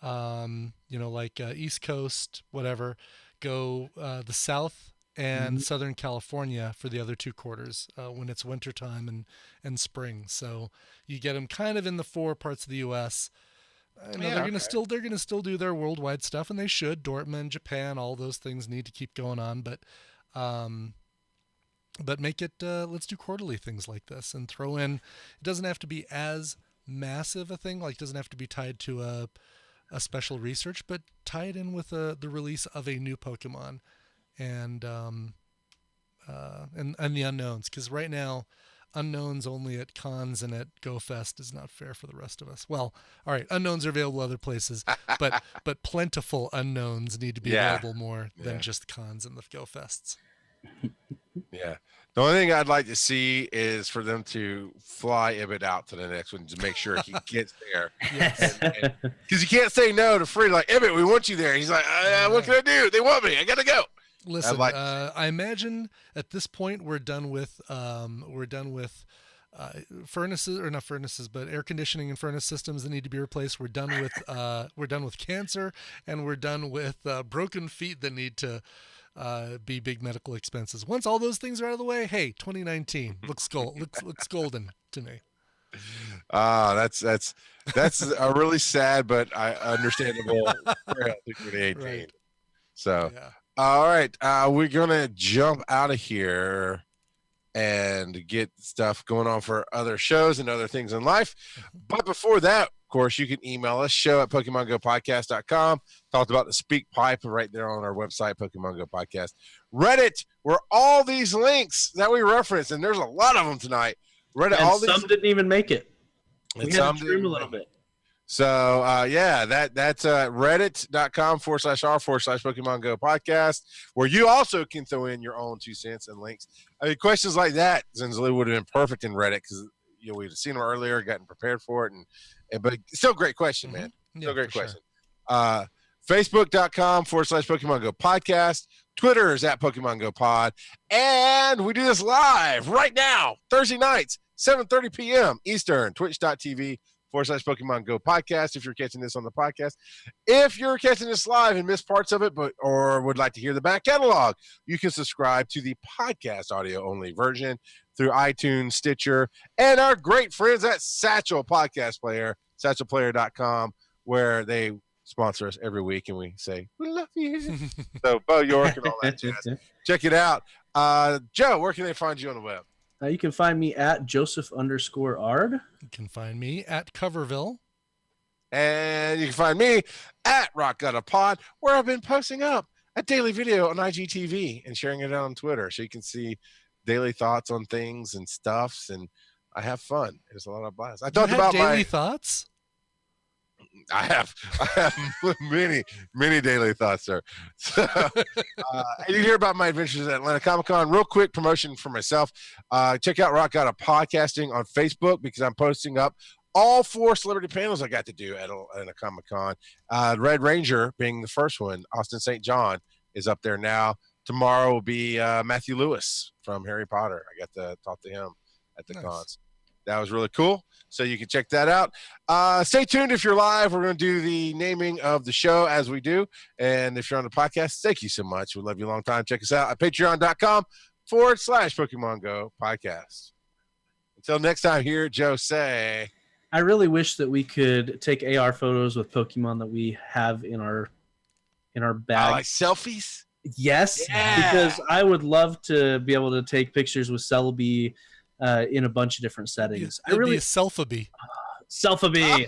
East Coast, whatever. Go the South and Southern California for the other 2 quarters when it's wintertime and spring. So you get them kind of in the 4 parts of the U.S. They're gonna still do their worldwide stuff, and they should. Dortmund, Japan, all those things need to keep going on, but make it. Let's do quarterly things like this and throw in. It doesn't have to be as massive a thing. Like, it doesn't have to be tied to a special research, but tie it in with the release of a new Pokemon and the unknowns. Because right now, unknowns only at cons and at Go Fest is not fair for the rest of us. Well, all right, unknowns are available other places, but plentiful unknowns need to be available more than just cons and the Go Fests. Yeah. The only thing I'd like to see is for them to fly Eevee out to the next one to make sure he gets there. Yes. Because you can't say no to free. Like, Eevee, we want you there. He's like, what can I do? They want me. I got to go. Listen, I imagine at this point we're done with furnaces, or not furnaces, but air conditioning and furnace systems that need to be replaced. We're done with cancer, and we're done with broken feet that need to be big medical expenses. Once all those things are out of the way, hey, 2019 looks golden to me. That's a really sad but understandable 2018. Right. So. Yeah. All right, we're gonna jump out of here and get stuff going on for other shows and other things in life. But before that, of course, you can email us, show at PokemonGoPodcast.com. Talked about the speak pipe right there on our website, Pokemon Go Podcast. Reddit, where all these links that we referenced, and there's a lot of them tonight. Reddit, and some didn't even make it. We had to trim a little bit. So, that's reddit.com/r/Pokemon Go Podcast, where you also can throw in your own 2 cents and links. I mean, questions like that, Zinzali, would have been perfect in Reddit because we'd seen them earlier, gotten prepared for it, but still great question, man. Still great question. Sure. Facebook.com/Pokemon Go Podcast. Twitter is at Pokemon Go Pod. And we do this live right now, Thursday nights, 7:30 p.m. Eastern, twitch.tv/Pokemon Go Podcast if you're catching this on the podcast. If you're catching this live and missed parts of it or would like to hear the back catalog, you can subscribe to the podcast audio only version through iTunes, Stitcher, and our great friends at Satchel Podcast Player, satchelplayer.com, where they sponsor us every week and we say, we love you. So Bo York and all that jazz. Check it out. Joe, where can they find you on the web? You can find me at Joseph_Ard. You can find me at Coverville. And you can find me at Rock Got a Pod, where I've been posting up a daily video on IGTV and sharing it out on Twitter. So you can see daily thoughts on things and stuffs, and I have fun. It's a lot of blast. I talked about daily thoughts. I have many daily thoughts, sir. So, and you hear about my adventures at Atlanta Comic Con. Real quick promotion for myself. Check out Rock Out of Podcasting on Facebook because I'm posting up all 4 celebrity panels I got to do at Atlanta Comic Con. Red Ranger being the first one. Austin St. John is up there now. Tomorrow will be Matthew Lewis from Harry Potter. I got to talk to him at the cons. That was really cool. So you can check that out. Stay tuned if you're live. We're going to do the naming of the show as we do. And if you're on the podcast, thank you so much. We love you a long time. Check us out at patreon.com/Pokemon GO Podcast. Until next time, here, Joe say. I really wish that we could take AR photos with Pokemon that we have in our bag. Like selfies? Yes, because I would love to be able to take pictures with Celebi in a bunch of different settings. It'd be a Selfie. Selfie.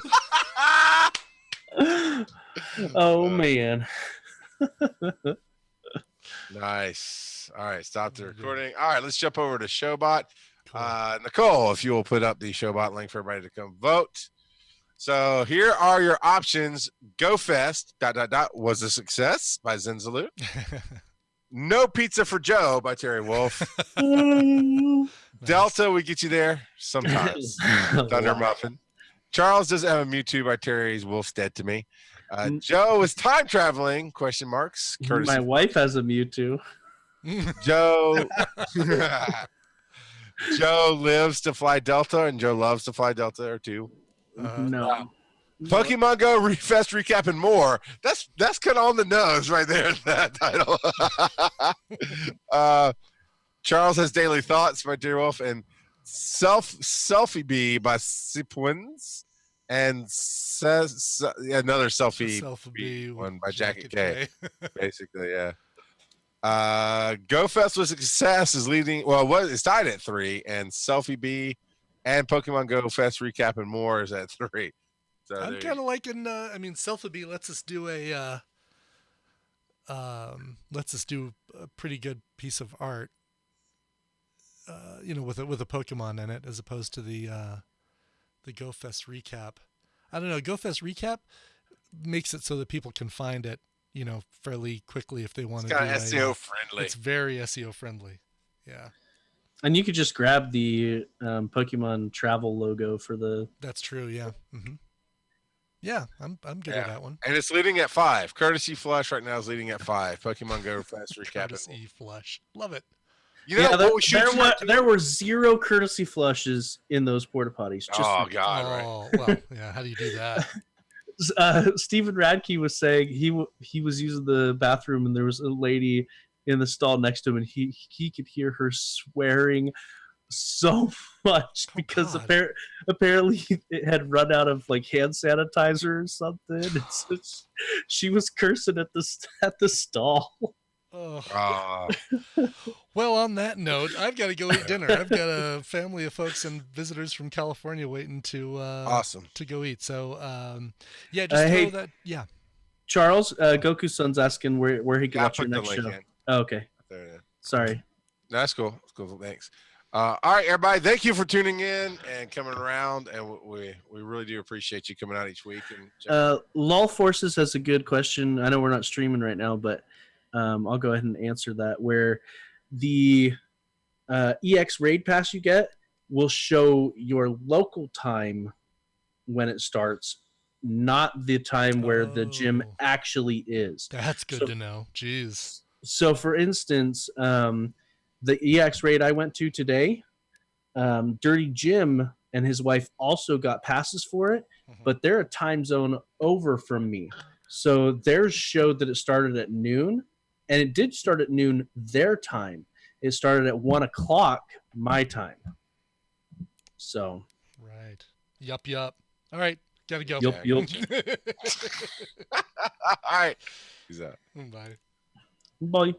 Oh man. Nice. All right, stop the recording. All right, let's jump over to Showbot. Cool. Nicole, if you will put up the Showbot link for everybody to come vote. So here are your options. GoFest, ... was a success by Zenzalu. No Pizza for Joe by Terry Wolf. Delta, we get you there sometimes. Thunder Muffin. Charles doesn't have a Mewtwo by Terry's Wolf's dead to me. Joe is time traveling, ? Courtesy. My wife has a Mewtwo. Joe Joe lives to fly Delta, and Joe loves to fly Delta or 2. No. Pokemon Go Refest recap and more. That's kind of on the nose right there. That title. Charles has Daily Thoughts by Dear Wolf and Selfie Bee by Sipwins and another Selfie Bee one by Jacket K. Basically, yeah. GoFest was a success. Is leading. Well, it's tied at 3, and Selfie Bee and Pokemon Go Fest recap and more is at 3. So I'm kind of liking. Selfie lets us do a pretty good piece of art. With a Pokemon in it, as opposed to the GoFest recap. I don't know. GoFest recap makes it so that people can find it, fairly quickly if they want to. It's kind of SEO friendly. It's very SEO friendly. Yeah. And you could just grab the Pokemon travel logo for the. That's true. Yeah. Mm-hmm. Yeah, I'm good with that one. And it's leading at 5. Courtesy Flush right now is leading at 5. Pokemon Go Fast recap. Courtesy Flush. Love it. There were 0 courtesy flushes in those porta potties. God, right. Well, yeah. How do you do that? Stephen Radke was saying he was using the bathroom and there was a lady in the stall next to him and he could hear her swearing so much because apparently it had run out of like hand sanitizer or something. So she was cursing at the stall. Oh. Well, on that note, I've got to go eat dinner. I've got a family of folks and visitors from California waiting to to go eat. So just throw that. Yeah, Charles, Goku's son's asking where he can watch your next show. Oh, okay. There, yeah. Sorry. That's cool. That's cool. Thanks. All right, everybody. Thank you for tuning in and coming around, and we really do appreciate you coming out each week. And Lol Forces has a good question. I know we're not streaming right now, but I'll go ahead and answer that. Where the EX Raid Pass you get will show your local time when it starts, not the time where the gym actually is. That's good to know. Jeez. So, for instance, the EX Raid I went to today, Dirty Jim and his wife also got passes for it, but they're a time zone over from me. So theirs showed that it started at noon, and it did start at noon their time. It started at 1 o'clock my time. So. Right. Yup. All right. Gotta go. Yup. All right. Peace out. Bye. Bye.